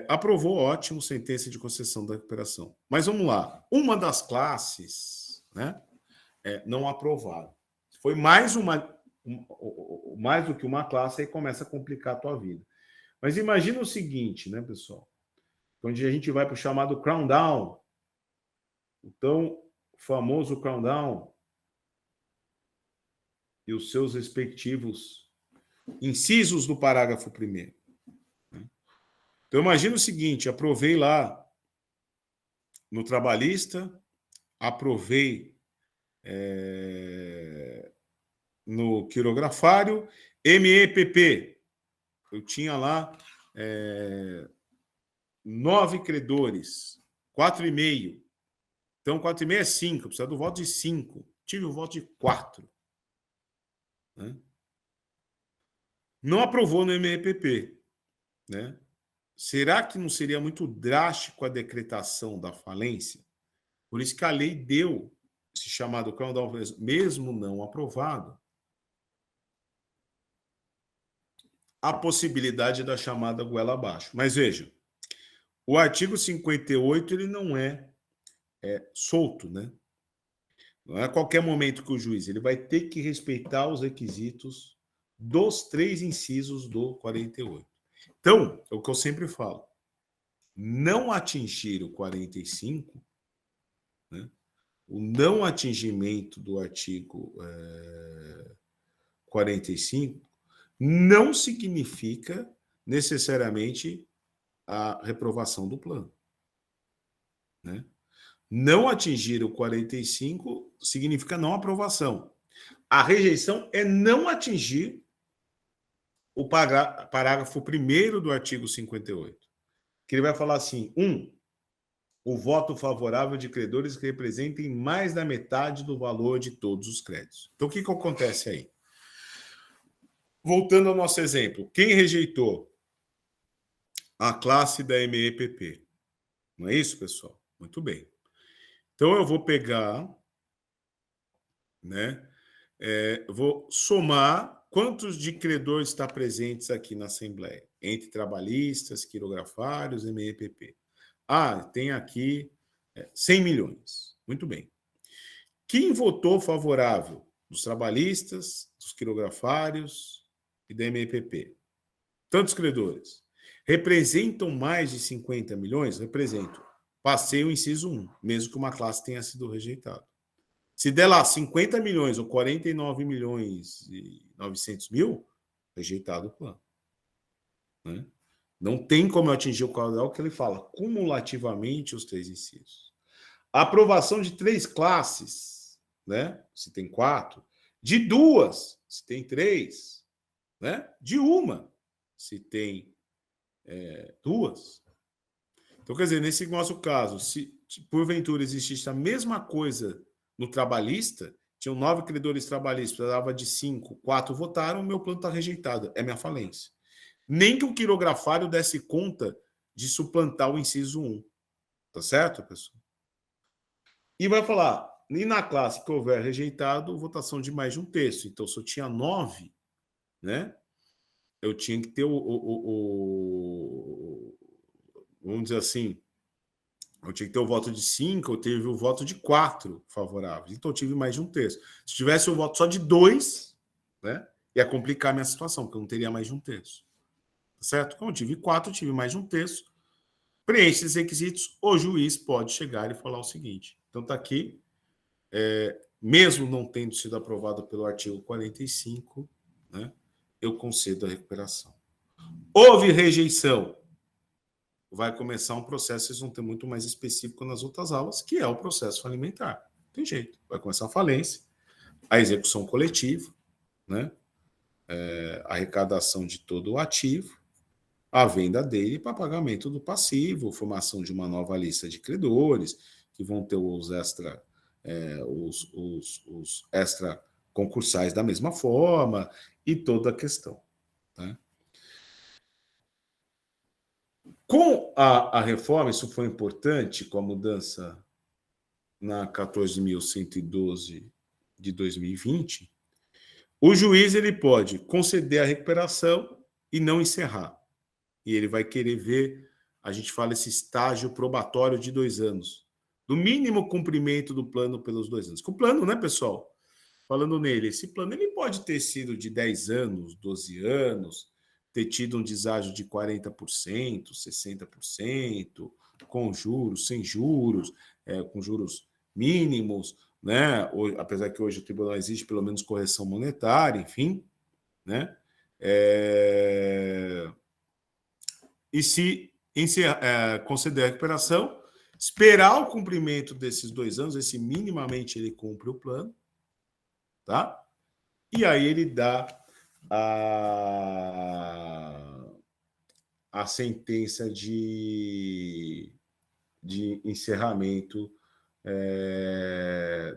Aprovou, ótimo, sentença de concessão da recuperação. Mas vamos lá. Uma das classes, né, não aprovaram. Foi mais do que uma classe, aí começa a complicar a tua vida. Mas imagina o seguinte, né, pessoal? Onde a gente vai para o chamado crown down, o tão famoso crown down e os seus respectivos incisos do parágrafo 1º. Então, imagina o seguinte, aprovei lá no trabalhista, aprovei no quirografário, MEPP, eu tinha lá 9 credores, 4,5. Então, 4,5 é 5, precisa do voto de 5. Tive o voto de 4. Né? Não aprovou no MEPP. Né? Será que não seria muito drástico a decretação da falência? Por isso que a lei deu esse chamado crown down, mesmo não aprovado, a possibilidade da chamada goela abaixo. Mas veja, o artigo 58 ele não é solto, né? Não é a qualquer momento que o juiz ele vai ter que respeitar os requisitos dos 3 incisos do 48. Então, é o que eu sempre falo. Não atingir o 45, né? O não atingimento do artigo 45 não significa necessariamente a reprovação do plano, né? Não atingir o 45 significa não aprovação. A rejeição é não atingir o parágrafo 1º do artigo 58, que ele vai falar assim: o voto favorável de credores que representem mais da metade do valor de todos os créditos. Então, o que acontece aí? Voltando ao nosso exemplo, quem rejeitou? A classe da MEPP. Não é isso, pessoal? Muito bem. Então, eu vou pegar, né? Vou somar quantos de credores está presentes aqui na Assembleia, entre trabalhistas, quirografários e MEPP. Tem aqui 100 milhões. Muito bem. Quem votou favorável? Dos trabalhistas, dos quirografários e da MEPP. Tantos credores. Representam mais de 50 milhões? Representam. Passei o inciso 1, mesmo que uma classe tenha sido rejeitada. Se der lá 50 milhões ou 49 milhões e 900 mil, rejeitado o plano. Né? Não tem como eu atingir o caudal que ele fala, cumulativamente os 3 incisos. A aprovação de 3 classes, né? Se tem 4, de 2, se tem 3, né? De 1, se tem 2. Então, quer dizer, nesse nosso caso, se porventura existisse a mesma coisa no trabalhista, tinham 9 credores trabalhistas, precisava de 5, 4 votaram, meu plano está rejeitado, é minha falência. Nem que o quirografário desse conta de suplantar o inciso 1. Tá certo, pessoal? E vai falar, e na classe que houver rejeitado, votação de mais de 1/3. Então, se eu tinha 9, né, eu tinha que ter vamos dizer assim, eu tinha que ter o voto de 5, eu tive o voto de 4 favoráveis. Então, eu tive mais de 1/3. Se tivesse o voto só de 2, né, ia complicar a minha situação, porque eu não teria mais de 1/3. Tá certo? Como eu tive 4, eu tive mais de 1/3. Preenche esses requisitos, o juiz pode chegar e falar o seguinte. Então, está aqui, mesmo não tendo sido aprovado pelo artigo 45, né, eu concedo a recuperação. Houve rejeição, vai começar um processo, vocês vão ter muito mais específico nas outras aulas, que é o processo falimentar. Não tem jeito. Vai começar a falência, a execução coletiva, né, a arrecadação de todo o ativo, a venda dele para pagamento do passivo, formação de uma nova lista de credores, que vão ter os extra, os extra concursais da mesma forma, e toda a questão. Tá? Com a reforma, isso foi importante, com a mudança na 14.112 de 2020, o juiz ele pode conceder a recuperação e não encerrar. E ele vai querer ver, a gente fala esse estágio probatório de 2 anos, do mínimo cumprimento do plano pelos 2 anos. Com o plano, né, pessoal? Falando nele, esse plano ele pode ter sido de 10 anos, 12 anos, ter tido um deságio de 40%, 60%, com juros, sem juros, com juros mínimos, né? Apesar que hoje o tribunal exige pelo menos correção monetária, enfim, né? E se conceder a recuperação, esperar o cumprimento desses 2 anos, esse minimamente ele cumpre o plano, tá? E aí ele dá a sentença de encerramento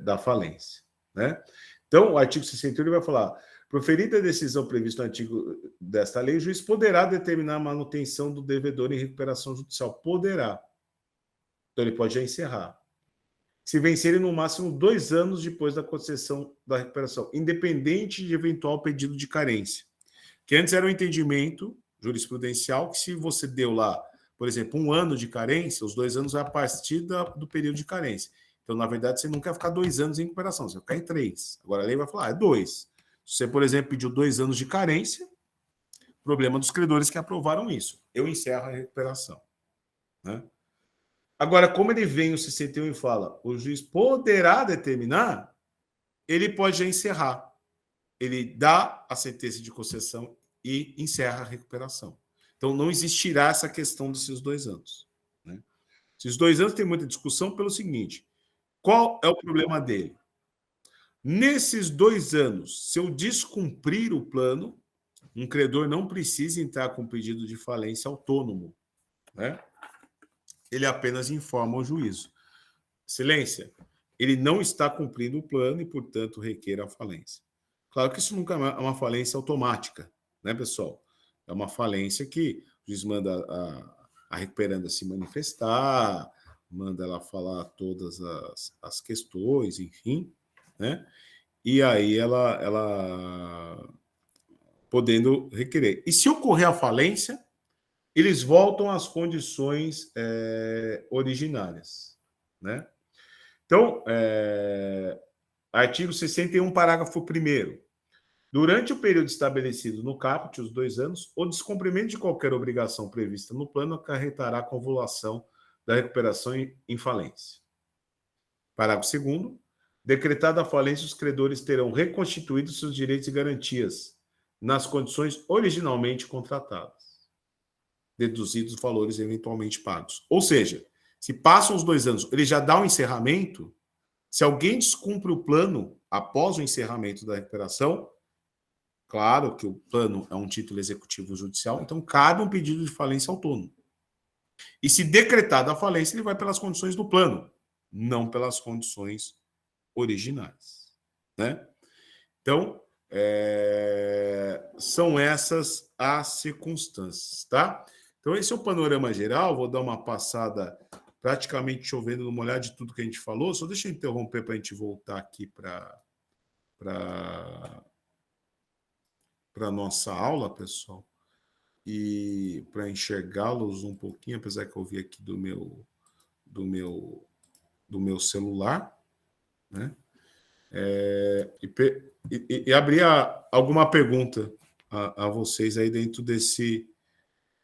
da falência, né? Então, o artigo 61 ele vai falar: proferida a decisão prevista no artigo desta lei, o juiz poderá determinar a manutenção do devedor em recuperação judicial. Poderá. Então, ele pode já encerrar. Se vencerem no máximo 2 anos depois da concessão da recuperação, independente de eventual pedido de carência. Que antes era um entendimento jurisprudencial que se você deu lá, por exemplo, 1 ano de carência, os 2 anos é a partir do período de carência. Então, na verdade, você não quer ficar 2 anos em recuperação, você vai ficar em 3. Agora a lei vai falar, 2. Você, por exemplo, pediu 2 anos de carência, problema dos credores que aprovaram isso. Eu encerro a recuperação. Né? Agora, como ele vem o 61 e fala, o juiz poderá determinar, ele pode já encerrar. Ele dá a sentença de concessão e encerra a recuperação. Então, não existirá essa questão desses 2 anos. Né? Esses 2 anos tem muita discussão pelo seguinte: qual é o problema dele? Nesses 2 anos, se eu descumprir o plano, um credor não precisa entrar com pedido de falência autônomo. Né? Ele apenas informa ao juízo. Excelência, ele não está cumprindo o plano e, portanto, requer a falência. Claro que isso nunca é uma falência automática, né, pessoal? É uma falência que o juiz manda a recuperanda se manifestar, manda ela falar todas as questões, enfim, né? E aí ela podendo requerer. E se ocorrer a falência, eles voltam às condições originárias, né? Então, artigo 61, parágrafo 1º. Durante o período estabelecido no caput, os 2 anos, o descumprimento de qualquer obrigação prevista no plano acarretará a convolução da recuperação em falência. Parágrafo 2º. Decretada a falência, os credores terão reconstituído seus direitos e garantias nas condições originalmente contratadas, deduzidos os valores eventualmente pagos. Ou seja, se passam os 2 anos, ele já dá um encerramento. Se alguém descumpre o plano após o encerramento da recuperação, claro que o plano é um título executivo judicial, então cabe um pedido de falência autônomo. E se decretada a falência, ele vai pelas condições do plano, não pelas condições originais. Né? Então, são essas as circunstâncias. Tá? Então, esse é o panorama geral. Vou dar uma passada praticamente chovendo numa olhada de tudo que a gente falou. Só deixa eu interromper para a gente voltar aqui para a nossa aula, pessoal, e para enxergá-los um pouquinho, apesar que eu vi aqui do meu celular, né? E abrir alguma pergunta a vocês aí dentro desse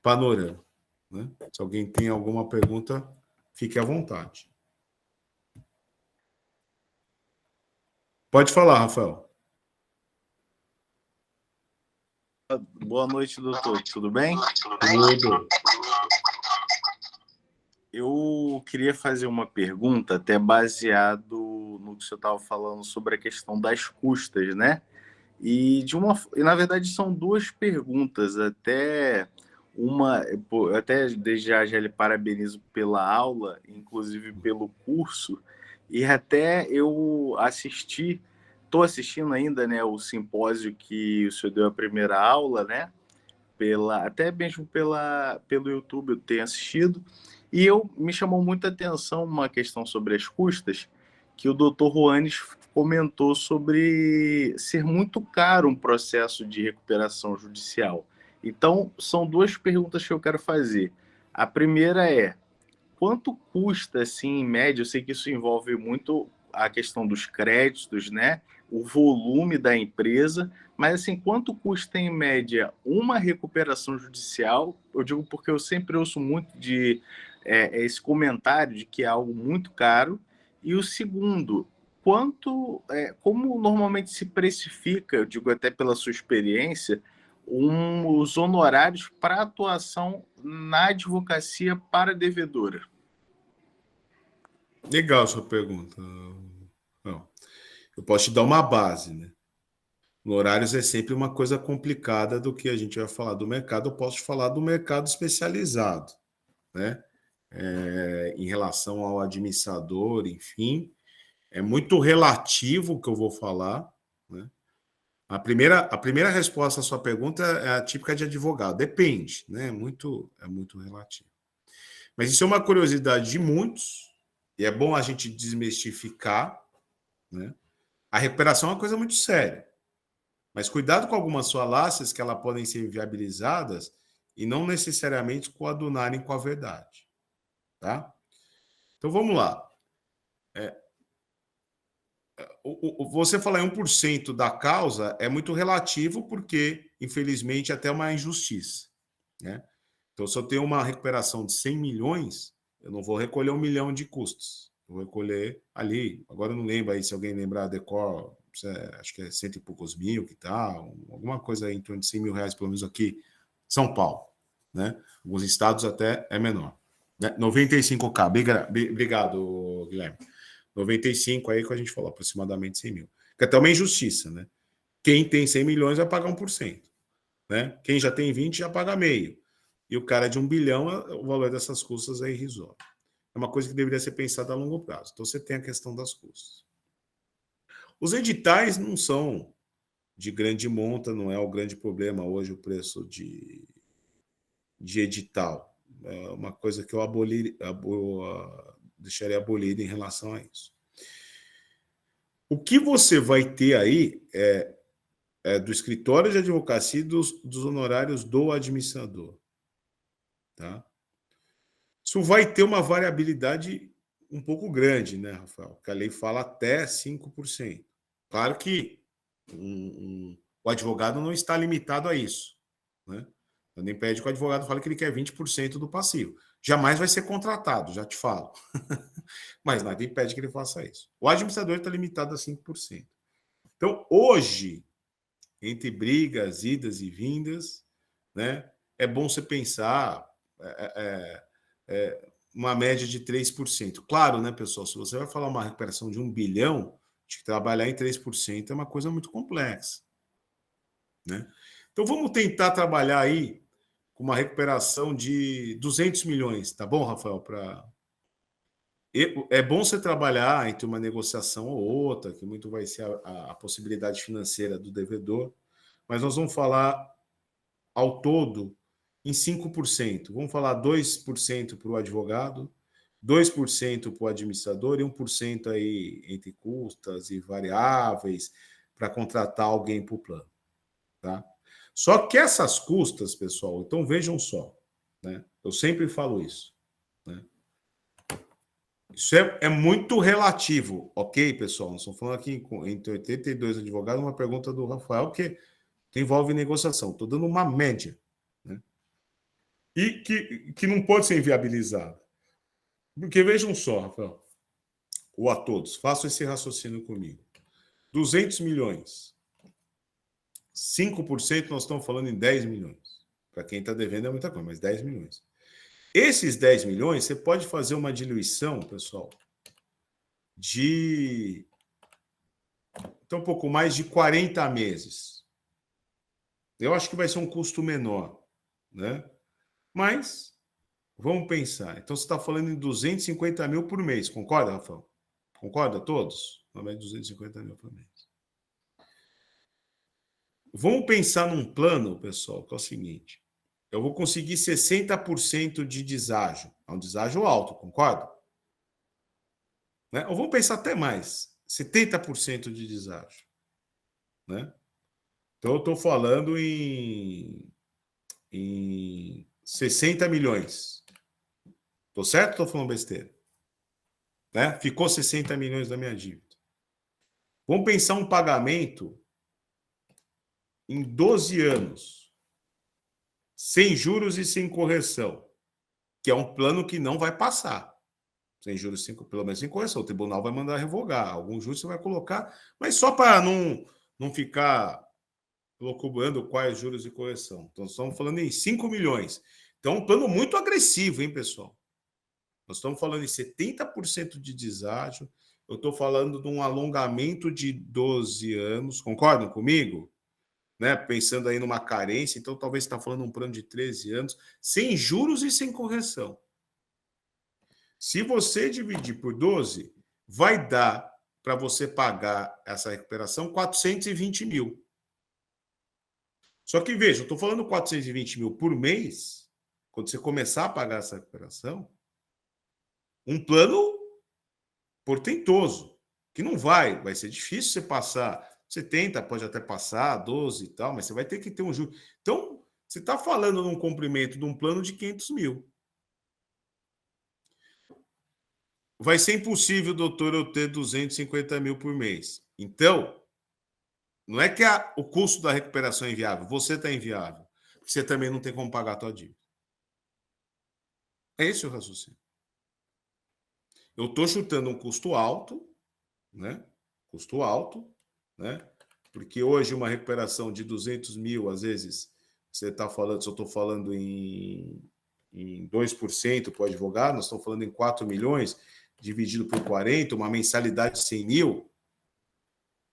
panorama. Né? Se alguém tem alguma pergunta, fique à vontade. Pode falar, Rafael. Boa noite, doutor. Tudo bem? Tudo. Eu queria fazer uma pergunta, até baseado no que o senhor estava falando sobre a questão das custas, né? E na verdade são 2 perguntas, até uma, até desde já lhe parabenizo pela aula, inclusive pelo curso, e até eu estou assistindo ainda, né, o simpósio que o senhor deu a primeira aula, né? Até mesmo pelo YouTube eu tenho assistido, e me chamou muita atenção uma questão sobre as custas, que o Dr. Juanes comentou sobre ser muito caro um processo de recuperação judicial. Então, são 2 perguntas que eu quero fazer. A primeira é, quanto custa, assim, em média? Eu sei que isso envolve muito a questão dos créditos, né? O volume da empresa, mas assim, quanto custa em média uma recuperação judicial? Eu digo porque eu sempre ouço muito esse comentário de que é algo muito caro. E o segundo, como normalmente se precifica, eu digo até pela sua experiência, os honorários para atuação na advocacia para devedora? Legal a sua pergunta. Não. Eu posso te dar uma base, né? Horários é sempre uma coisa complicada do que a gente vai falar do mercado. Eu posso te falar do mercado especializado, né? Em relação ao administrador, enfim, é muito relativo o que eu vou falar, né? A primeira resposta à sua pergunta é a típica de advogado. Depende, né? É muito relativo. Mas isso é uma curiosidade de muitos, e é bom a gente desmistificar, né? A recuperação é uma coisa muito séria. Mas cuidado com algumas falácias que elas podem ser inviabilizadas e não necessariamente coadunarem com a verdade. Tá? Então vamos lá. você falar em 1% da causa é muito relativo, porque, infelizmente, até uma injustiça, né? Então, se eu tenho uma recuperação de 100 milhões, eu não vou recolher 1 milhão de custos. Eu vou recolher ali. Agora eu não lembro aí, se alguém lembrar a decor, acho que é cento e poucos mil, que tá, alguma coisa aí em torno de 100 mil reais, pelo menos aqui, São Paulo, né? Alguns estados até é menor. Né? 95K. Obrigado, Guilherme. 95 aí que a gente falou, aproximadamente 100 mil. Que é até uma injustiça, né? Quem tem 100 milhões vai pagar 1%. Né? Quem já tem 20 já paga meio. E o cara de 1 bilhão, o valor dessas custas é irrisório. É uma coisa que deveria ser pensada a longo prazo. Então, você tem a questão das custas. Os editais não são de grande monta, não é o grande problema hoje o preço de edital. É uma coisa que eu deixaria abolido em relação a isso. O que você vai ter aí é do escritório de advocacia e dos honorários do administrador. Tá? Isso vai ter uma variabilidade um pouco grande, né, Rafael? Porque a lei fala até 5%. Claro que o advogado não está limitado a isso. Né? Nada impede que o advogado fale que ele quer 20% do passivo. Jamais vai ser contratado, já te falo. Mas nada impede que ele faça isso. O administrador está limitado a 5%. Então, hoje, entre brigas, idas e vindas, né, é bom você pensar uma média de 3%. Claro, né, pessoal, se você vai falar uma recuperação de 1 bilhão, de trabalhar em 3% é uma coisa muito complexa. Né? Então, vamos tentar trabalhar aí com uma recuperação de 200 milhões, tá bom, Rafael? É bom você trabalhar entre uma negociação ou outra, que muito vai ser a possibilidade financeira do devedor, mas nós vamos falar ao todo em 5%. Vamos falar 2% para o advogado, 2% para o administrador e 1% aí entre custas e variáveis para contratar alguém para o plano. Tá? Só que essas custas, pessoal, então vejam só, né? Eu sempre falo isso. Né? Isso é muito relativo, ok, pessoal? Nós estamos falando aqui entre 82 advogados, uma pergunta do Rafael que envolve negociação. Estou dando uma média. Né? E que não pode ser inviabilizado. Porque vejam só, Rafael, ou a todos, façam esse raciocínio comigo. 200 milhões. 5% nós estamos falando em 10 milhões. Para quem está devendo é muita coisa, mas 10 milhões. Esses 10 milhões, você pode fazer uma diluição, pessoal, de então, um pouco mais de 40 meses. Eu acho que vai ser um custo menor, né? Mas vamos pensar. Então, você está falando em 250 mil por mês. Concorda, Rafael? Concorda todos? Não é 250 mil por mês. Vamos pensar num plano, pessoal, que é o seguinte. Eu vou conseguir 60% de deságio. É um deságio alto, concorda? Né? Ou vamos pensar até mais. 70% de deságio. Né? Então, eu estou falando em 60 milhões. Estou certo ou estou falando besteira? Né? Ficou 60 milhões da minha dívida. Vamos pensar um pagamento em 12 anos, sem juros e sem correção, que é um plano que não vai passar. Sem juros, pelo menos sem correção. O tribunal vai mandar revogar. Alguns juros você vai colocar, mas só para não ficar loucubrando quais juros e correção. Então, estamos falando em 5 milhões. Então, um plano muito agressivo, hein, pessoal? Nós estamos falando em 70% de deságio. Eu estou falando de um alongamento de 12 anos. Concordam comigo? Né? Pensando aí numa carência. Então, talvez você está falando um plano de 13 anos, sem juros e sem correção. Se você dividir por 12, vai dar para você pagar essa recuperação 420 mil. Só que, veja, eu estou falando 420 mil por mês, quando você começar a pagar essa recuperação, um plano portentoso, que não vai ser difícil você passar, 70, pode até passar, 12 e tal, mas você vai ter que ter um juro. Então, você está falando num cumprimento de um plano de 500 mil. Vai ser impossível, doutor, eu ter 250 mil por mês. Então, não é que o custo da recuperação é inviável, você está inviável, porque você também não tem como pagar a sua dívida. É esse o raciocínio. Eu estou chutando um custo alto, né? Custo alto, né? Porque hoje uma recuperação de 200 mil, às vezes, você está falando, se eu estou falando em 2% para o advogado, nós estamos falando em 4 milhões, dividido por 40, uma mensalidade de 100 mil.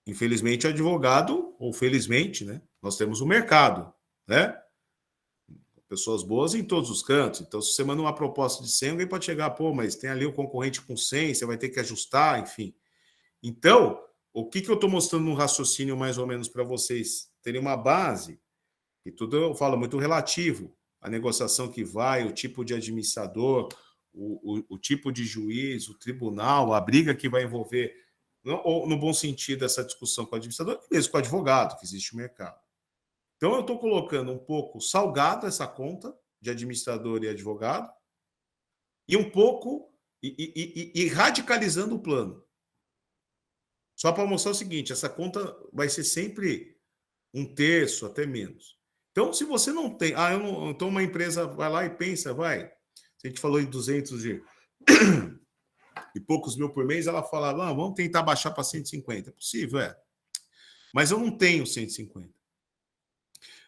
Infelizmente, o advogado, ou felizmente, né? Nós temos um mercado, né? Pessoas boas em todos os cantos. Então, se você manda uma proposta de 100, alguém pode chegar, pô, mas tem ali o concorrente com 100, você vai ter que ajustar, enfim. Então, o que eu estou mostrando no raciocínio mais ou menos para vocês terem uma base, e tudo eu falo muito relativo, a negociação que vai, o tipo de administrador, o tipo de juiz, o tribunal, a briga que vai envolver, ou no bom sentido, essa discussão com o administrador, e mesmo com o advogado, que existe o mercado. Então, eu estou colocando um pouco salgado essa conta de administrador e advogado, e um pouco e radicalizando o plano. Só para mostrar o seguinte, essa conta vai ser sempre um terço, até menos. Então, se você não tem... então uma empresa vai lá e pensa, vai... Se a gente falou em 200 e poucos mil por mês, ela fala, vamos tentar baixar para 150. É possível, é. Mas eu não tenho 150.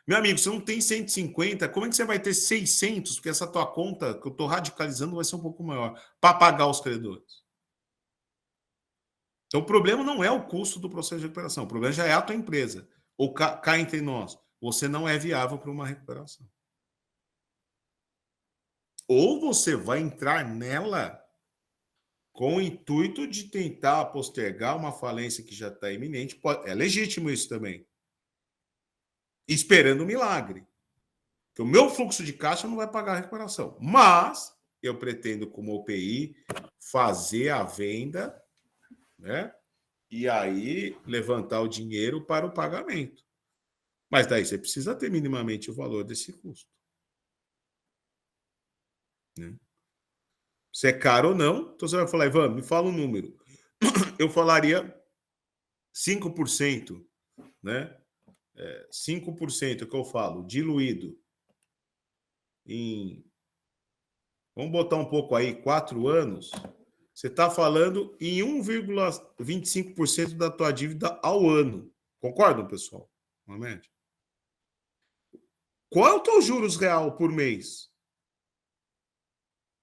Meu amigo, se não tem 150, como é que você vai ter 600? Porque essa tua conta, que eu estou radicalizando, vai ser um pouco maior, para pagar os credores. Então, o problema não é o custo do processo de recuperação, o problema já é a tua empresa. Ou cá entre nós, você não é viável para uma recuperação. Ou você vai entrar nela com o intuito de tentar postergar uma falência que já está iminente. É legítimo isso também. Esperando um milagre. Que o meu fluxo de caixa não vai pagar a recuperação. Mas eu pretendo, como OPI, fazer a venda, né? E aí levantar o dinheiro para o pagamento. Mas daí você precisa ter minimamente o valor desse custo. Né? Se é caro ou não, então você vai falar, Ivan, me fala um número. Eu falaria 5%, né? 5% que eu falo, diluído em... Vamos botar um pouco aí, 4 anos. Você está falando em 1,25% da tua dívida ao ano. Concordam, pessoal? Uma média. Qual é o teu juros real por mês?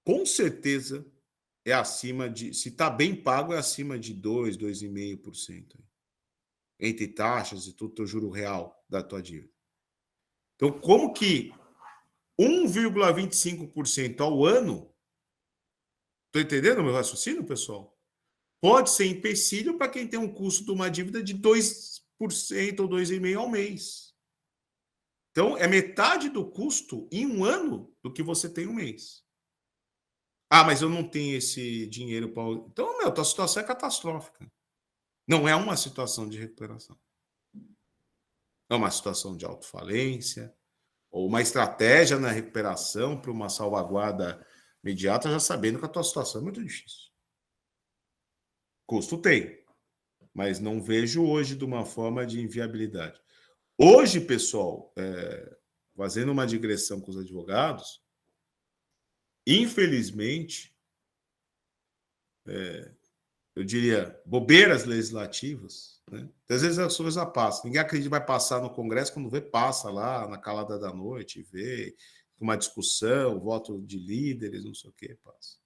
Com certeza é acima de... Se está bem pago, é acima de 2, 2,5%. Entre taxas e tudo, teu juro real da tua dívida. Então, como que 1,25% ao ano... Estou entendendo o meu raciocínio, pessoal? Pode ser empecilho para quem tem um custo de uma dívida de 2% ou 2,5% ao mês. Então, é metade do custo em um ano do que você tem um mês. Mas eu não tenho esse dinheiro para... Então, tua situação é catastrófica. Não é uma situação de recuperação. É uma situação de autofalência ou uma estratégia na recuperação para uma salvaguarda imediata, já sabendo que a tua situação é muito difícil. Custo tem, mas não vejo hoje de uma forma de inviabilidade. Hoje, pessoal, fazendo uma digressão com os advogados, infelizmente, eu diria, bobeiras legislativas, né? Às vezes as coisas passam. Ninguém acredita que vai passar no Congresso, quando vê, passa lá na calada da noite, vê uma discussão, voto de líderes, não sei o que, passa.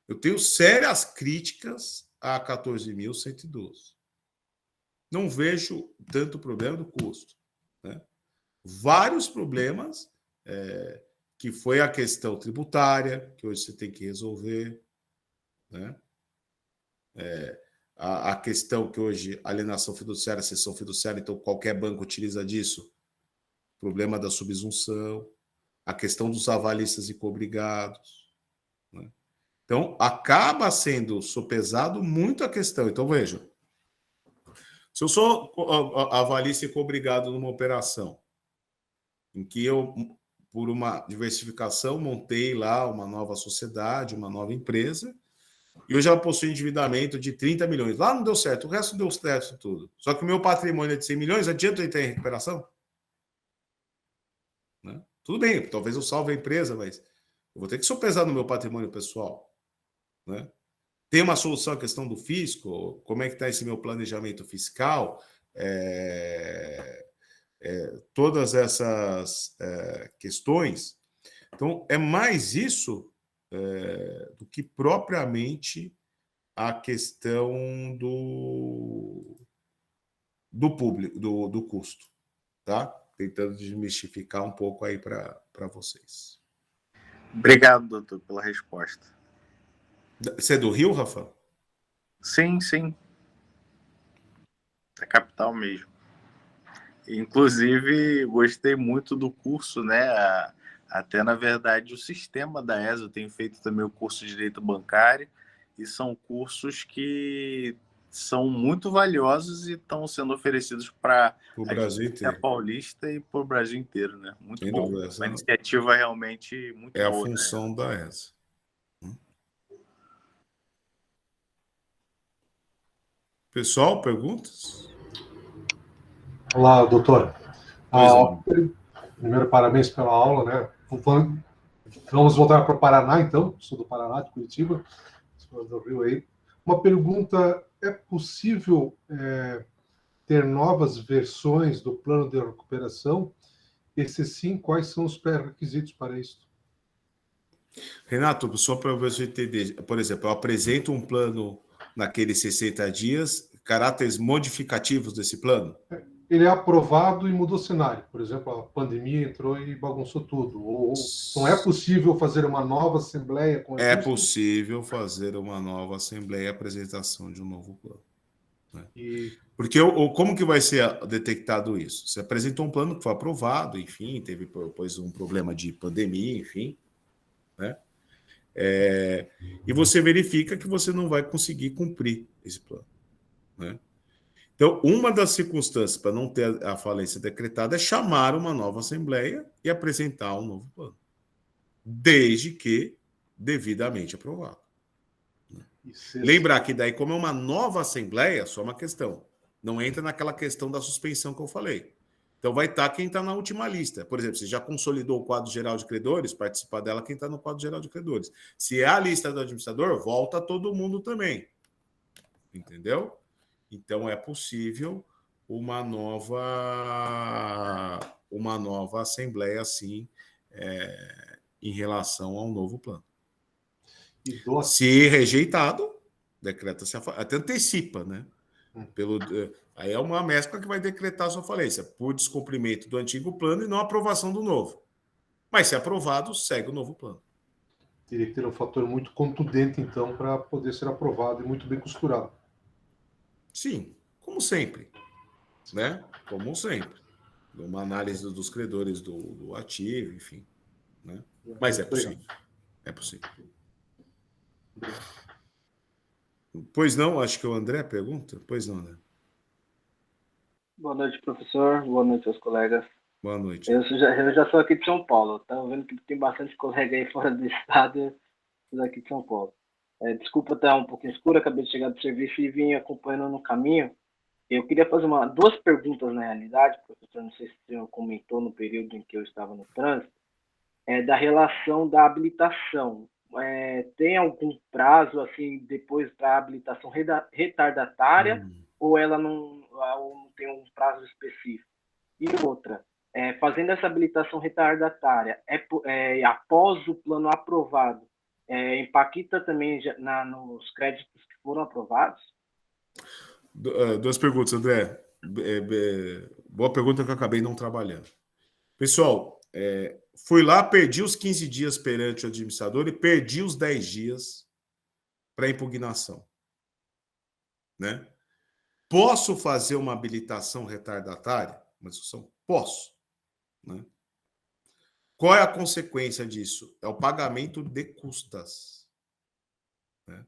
Eu tenho sérias críticas a 14.112. Não vejo tanto problema do custo, né? Vários problemas, que foi a questão tributária, que hoje você tem que resolver, né? A questão que hoje alienação fiduciária, cessão fiduciária, então qualquer banco utiliza disso, problema da subsunção, a questão dos avalistas e cobrigados, né? Então, acaba sendo sopesado muito a questão. Então, vejam, se eu sou avalista e cobrigado numa operação em que eu, por uma diversificação, montei lá uma nova sociedade, uma nova empresa, E hoje ela possui endividamento de 30 milhões. Lá não deu certo, o resto deu certo tudo. Só que o meu patrimônio é de 100 milhões, adianta eu entrar em recuperação? Né? Tudo bem, talvez eu salve a empresa, mas eu vou ter que sopesar no meu patrimônio pessoal. Né? Tem uma solução à questão do fisco? Como é que está esse meu planejamento fiscal? Todas essas questões. Então, é mais isso do que propriamente a questão do público, do custo, tá? Tentando desmistificar um pouco aí para vocês. Obrigado, doutor, pela resposta. Você é do Rio, Rafa? Sim, sim. É capital mesmo. Inclusive, gostei muito do curso, né? Até, na verdade, o sistema da ESA. Eu tenho feito também o curso de Direito Bancário, e são cursos que são muito valiosos e estão sendo oferecidos para O a Brasil Advocacia inteiro. Paulista e para o Brasil inteiro, né? Muito Sem bom. dúvida. Uma iniciativa realmente muito É a boa, né? função da ESA. Pessoal, perguntas? Olá, doutor. Pois não. Primeiro, parabéns pela aula, né? Vamos voltar para o Paraná, então. Sou do Paraná, de Curitiba, do Rio aí. Uma pergunta: é possível ter novas versões do plano de recuperação? E se sim, quais são os pré-requisitos para isso? Renato, só para você entender, por exemplo, eu apresento um plano naqueles 60 dias, caráteres modificativos desse plano? Ele é aprovado e mudou o cenário. Por exemplo, a pandemia entrou e bagunçou tudo. Ou não é possível fazer uma nova assembleia com É ajustes? possível fazer uma nova assembleia e apresentação de um novo plano. Né? E Porque como que vai ser detectado isso? Você apresentou um plano que foi aprovado, enfim, teve depois um problema de pandemia, enfim, né? E você verifica que você não vai conseguir cumprir esse plano, né? Então, uma das circunstâncias para não ter a falência decretada é chamar uma nova assembleia e apresentar um novo plano, desde que devidamente aprovado. Lembrar que daí, como é uma nova assembleia, só uma questão. Não entra naquela questão da suspensão que eu falei. Então vai estar quem está na última lista. Por exemplo, você já consolidou o quadro geral de credores, participar dela quem está no quadro geral de credores. Se é a lista do administrador, volta todo mundo também. Entendeu? Então é possível uma nova assembleia, assim, em relação ao novo plano. Se rejeitado, decreta-se até antecipa, né? Aí é uma mescla que vai decretar a sua falência por descumprimento do antigo plano e não aprovação do novo. Mas se aprovado, segue o novo plano. Teria que ter um fator muito contundente, então, para poder ser aprovado e muito bem costurado. Sim, como sempre, né? Como sempre. Uma análise dos credores do ativo, enfim. Né? Mas é possível. É possível. Pois não, acho que o André pergunta. Pois não, André. Boa noite, professor. Boa noite aos colegas. Boa noite. Eu já sou aqui de São Paulo. Estava vendo que tem bastante colega aí fora do estado. Eu sou daqui de São Paulo. Desculpa estar um pouquinho escuro, acabei de chegar do serviço e vim acompanhando no caminho. Eu queria fazer duas perguntas na realidade, professor. Não sei se o senhor comentou no período em que eu estava no trânsito, da relação da habilitação. Tem algum prazo assim depois da habilitação retardatária ou ela não tem um prazo específico? E outra, fazendo essa habilitação retardatária, após o plano aprovado, impacta também nos créditos que foram aprovados? Duas perguntas, André. Boa pergunta que eu acabei não trabalhando. Pessoal, fui lá, perdi os 15 dias perante o administrador e perdi os 10 dias para impugnação. Né? Posso fazer uma habilitação retardatária? Uma discussão? Posso. Né? Qual é a consequência disso? É o pagamento de custas. Né?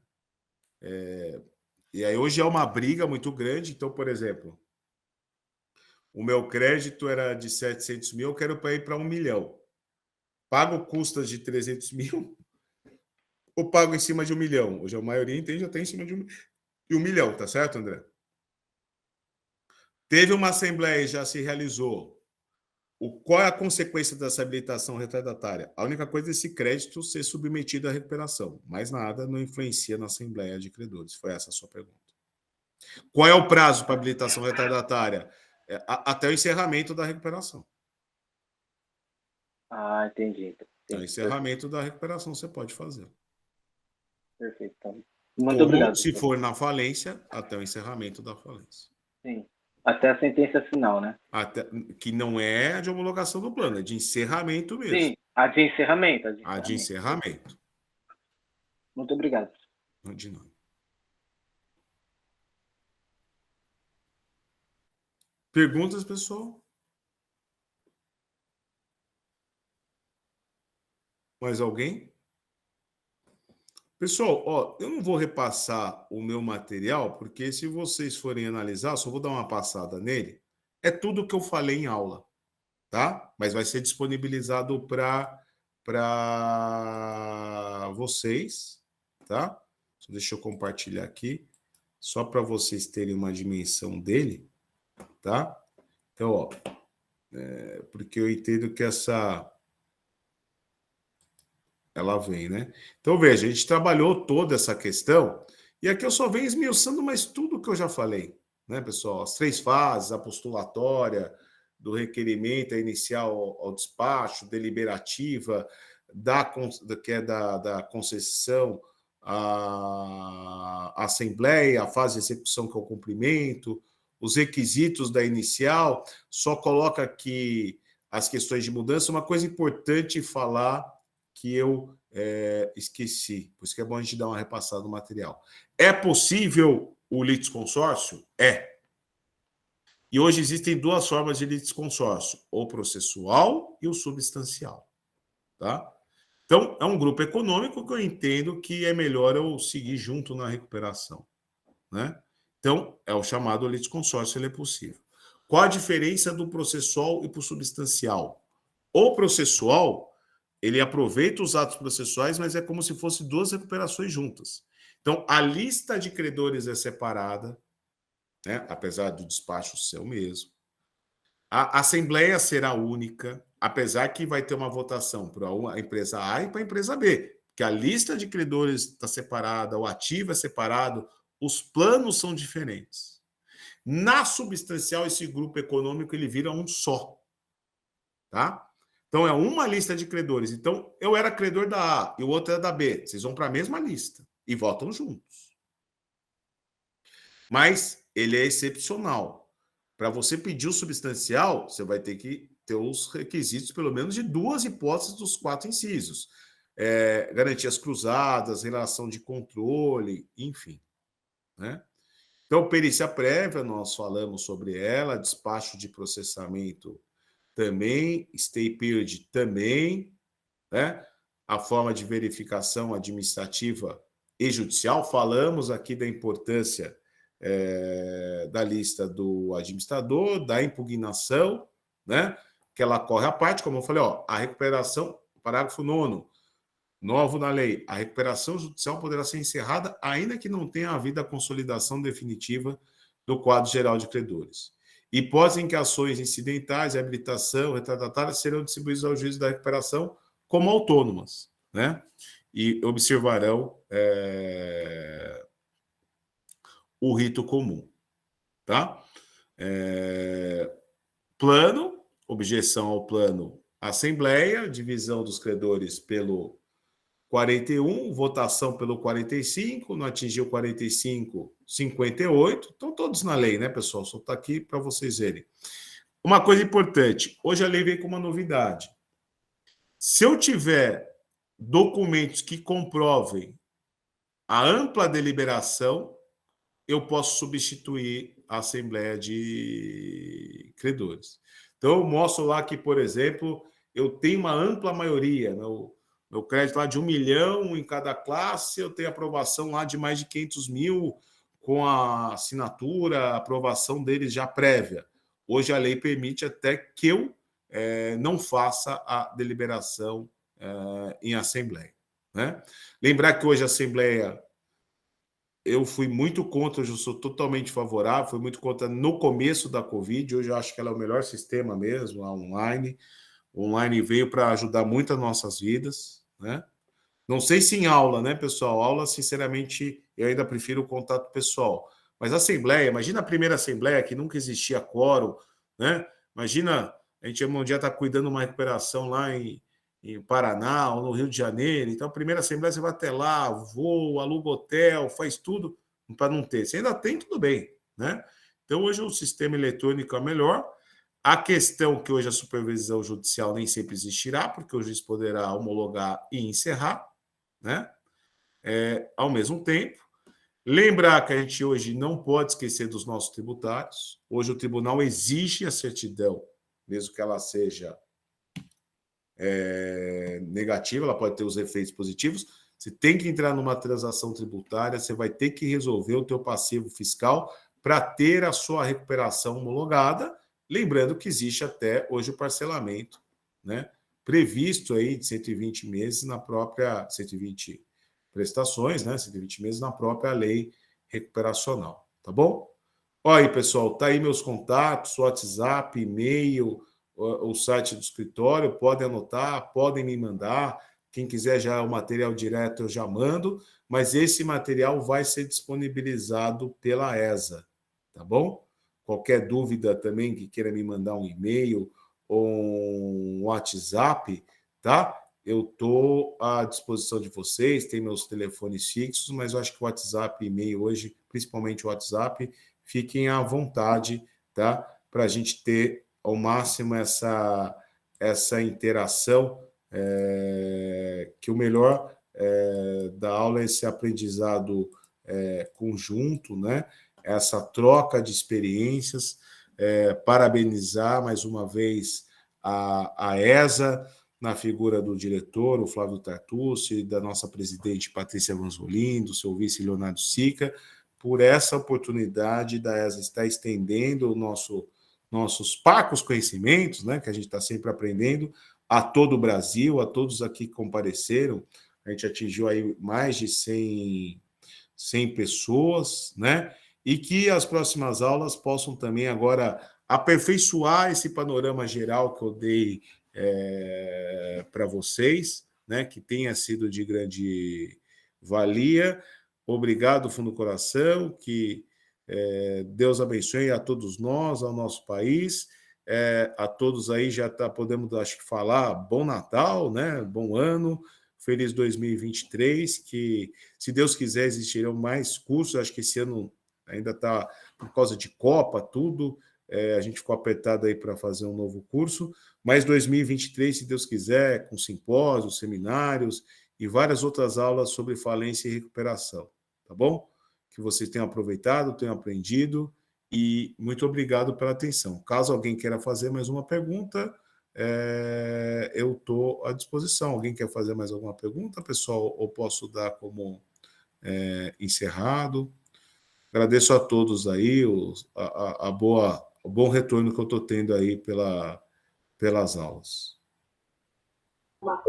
E aí hoje é uma briga muito grande. Então, por exemplo, o meu crédito era de 700 mil, eu quero ir para 1 milhão. Pago custas de 300 mil ou pago em cima de 1 milhão? Hoje a maioria entende até em cima de 1 milhão, tá certo, André? Teve uma assembleia e já se realizou. Qual é a consequência dessa habilitação retardatária? A única coisa é esse crédito ser submetido à recuperação. Mais nada não influencia na Assembleia de Credores. Foi essa a sua pergunta. Qual é o prazo para habilitação retardatária? Até o encerramento da recuperação. Ah, entendi. Até o encerramento da recuperação você pode fazer. Perfeito. Então, muito obrigado. Se for na falência, até o encerramento da falência. Sim. Até a sentença final, né? Que não é a de homologação do plano, é de encerramento mesmo. Sim, a de encerramento. A de encerramento. Muito obrigado. Não de nada. Perguntas, pessoal? Mais alguém? Pessoal, ó, eu não vou repassar o meu material, porque se vocês forem analisar, só vou dar uma passada nele. É tudo que eu falei em aula, tá? Mas vai ser disponibilizado para vocês, tá? Deixa eu compartilhar aqui, só para vocês terem uma dimensão dele, tá? Então, ó, porque eu entendo que ela vem, né? Então, veja, a gente trabalhou toda essa questão, e aqui eu só venho esmiuçando mais tudo que eu já falei, né, pessoal? As 3 fases, a postulatória, do requerimento inicial ao despacho, deliberativa, que é da concessão à assembleia, a fase de execução, que é o cumprimento, os requisitos da inicial, só coloca aqui as questões de mudança. Uma coisa importante falar que eu esqueci, por isso que é bom a gente dar uma repassada no material. É possível o litisconsórcio? É. E hoje existem 2 formas de litisconsórcio, o processual e o substancial. Tá? Então, é um grupo econômico que eu entendo que é melhor eu seguir junto na recuperação. Né? Então, é o chamado litisconsórcio, ele é possível. Qual a diferença do processual e para o substancial? O processual, ele aproveita os atos processuais, mas é como se fossem 2 recuperações juntas. Então, a lista de credores é separada, né? Apesar do despacho ser o mesmo. A assembleia será única, apesar que vai ter uma votação para a empresa A e para a empresa B, que a lista de credores está separada, o ativo é separado, os planos são diferentes. Na substancial, esse grupo econômico ele vira um só. Tá? Então, é uma lista de credores. Então, eu era credor da A e o outro era da B. Vocês vão para a mesma lista e votam juntos. Mas ele é excepcional. Para você pedir o substancial, você vai ter que ter os requisitos, pelo menos, de 2 hipóteses dos 4 incisos. Garantias cruzadas, relação de controle, enfim. Né? Então, perícia prévia, nós falamos sobre ela, despacho de processamento também, stay period também, né? A forma de verificação administrativa e judicial. Falamos aqui da importância da lista do administrador, da impugnação, né? Que ela corre à parte, como eu falei, ó, a recuperação, parágrafo 9º, novo na lei, a recuperação judicial poderá ser encerrada ainda que não tenha havido a consolidação definitiva do quadro geral de credores. Hipótese em que ações incidentais, habilitação, retardatária serão distribuídas ao juiz da recuperação como autônomas, né? E observarão o rito comum, tá? Plano, objeção ao plano, assembleia, divisão dos credores pelo 41, votação pelo 45, não atingiu 45, 58. Estão todos na lei, né, pessoal? Só está aqui para vocês verem. Uma coisa importante, hoje a lei vem com uma novidade. Se eu tiver documentos que comprovem a ampla deliberação, eu posso substituir a Assembleia de Credores. Então, eu mostro lá que, por exemplo, eu tenho uma ampla maioria, meu crédito lá de 1 milhão em cada classe, eu tenho aprovação lá de mais de 500 mil com a assinatura, a aprovação deles já prévia. Hoje a lei permite até que eu não faça a deliberação em assembleia. né? Lembrar que hoje a Assembleia, eu fui muito contra, hoje eu sou totalmente favorável, fui muito contra no começo da Covid, hoje eu acho que ela é o melhor sistema mesmo, a online. O online veio para ajudar muito as nossas vidas, né? Não sei se em aula, né, pessoal? Aula, sinceramente, eu ainda prefiro o contato pessoal. Mas a Assembleia, imagina a primeira Assembleia que nunca existia quórum, né? Imagina, a gente um dia está cuidando de uma recuperação lá em Paraná ou no Rio de Janeiro. Então, a primeira Assembleia você vai até lá, voa, aluga hotel, faz tudo para não ter. Se ainda tem, tudo bem, né? Então, hoje o sistema eletrônico é melhor. A questão que hoje a supervisão judicial nem sempre existirá, porque o juiz poderá homologar e encerrar, né? Ao mesmo tempo. Lembrar que a gente hoje não pode esquecer dos nossos tributários. Hoje o tribunal exige a certidão, mesmo que ela seja negativa, ela pode ter os efeitos positivos. Você tem que entrar numa transação tributária, você vai ter que resolver o teu passivo fiscal para ter a sua recuperação homologada. Lembrando que existe até hoje o parcelamento, né? Previsto aí de 120 meses na própria 120 prestações, né? 120 meses na própria lei recuperacional, tá bom? Olha aí, pessoal, tá aí meus contatos, WhatsApp, e-mail, o site do escritório, podem anotar, podem me mandar. Quem quiser já o material direto, eu já mando, mas esse material vai ser disponibilizado pela ESA, tá bom? Qualquer dúvida também que queira me mandar um e-mail ou um WhatsApp, tá? Eu estou à disposição de vocês, tem meus telefones fixos, mas eu acho que o WhatsApp e e-mail hoje, principalmente o WhatsApp, fiquem à vontade, tá? Para a gente ter ao máximo essa interação, que o melhor da aula é esse aprendizado conjunto, né? Essa troca de experiências, parabenizar mais uma vez a ESA, na figura do diretor, o Flávio Tartucci, da nossa presidente Patrícia Vanzolin, do seu vice Leonardo Sica, por essa oportunidade da ESA estar estendendo nossos parcos conhecimentos, né, que a gente está sempre aprendendo, a todo o Brasil, a todos aqui que compareceram. A gente atingiu aí mais de 100 pessoas, né? E que as próximas aulas possam também agora aperfeiçoar esse panorama geral que eu dei para vocês, né? Que tenha sido de grande valia. Obrigado, fundo do coração, que Deus abençoe a todos nós, ao nosso país, a todos aí já podemos, acho que, falar bom Natal, né? Bom ano, feliz 2023, que, se Deus quiser, existirão mais cursos. Acho que esse ano ainda está, por causa de Copa, tudo, a gente ficou apertado aí para fazer um novo curso, mas 2023, se Deus quiser, com simpósios, seminários e várias outras aulas sobre falência e recuperação, tá bom? Que vocês tenham aproveitado, tenham aprendido, e muito obrigado pela atenção. Caso alguém queira fazer mais uma pergunta, eu estou à disposição. Alguém quer fazer mais alguma pergunta, pessoal? Ou posso dar como encerrado? Agradeço a todos aí o bom retorno que eu estou tendo aí pelas aulas. Boa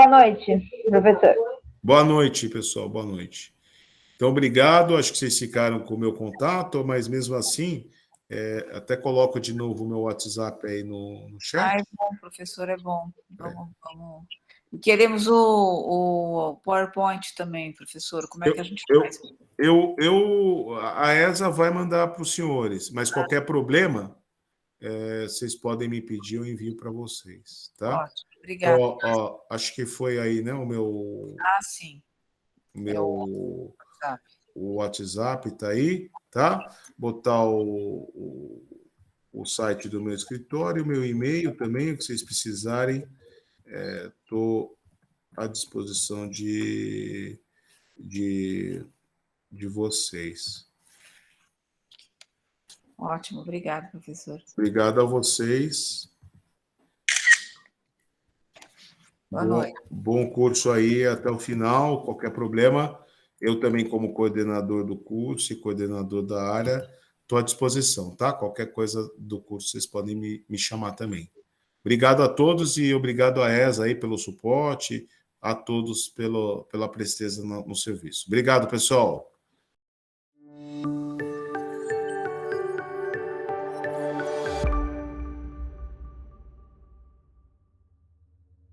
noite, professor. Boa noite, pessoal. Boa noite. Então, obrigado. Acho que vocês ficaram com o meu contato, mas mesmo assim, até coloco de novo o meu WhatsApp aí no chat. É bom, professor, é bom. Vamos. E queremos o PowerPoint também, professor. Como é que a gente faz? A ESA vai mandar para os senhores, mas qualquer problema, vocês podem me pedir, eu envio para vocês, tá? Ótimo, obrigada. Então, acho que foi aí, né, o meu... Sim. O WhatsApp está aí, tá? Botar o site do meu escritório, o meu e-mail também, o que vocês precisarem, estou à disposição de vocês. Ótimo, obrigado, professor. Obrigado a vocês. Boa noite. Bom curso aí até o final. Qualquer problema, eu também, como coordenador do curso e coordenador da área, estou à disposição, tá? Qualquer coisa do curso, vocês podem me chamar também. Obrigado a todos e obrigado a ESA aí pelo suporte, a todos pela presteza no serviço. Obrigado, pessoal.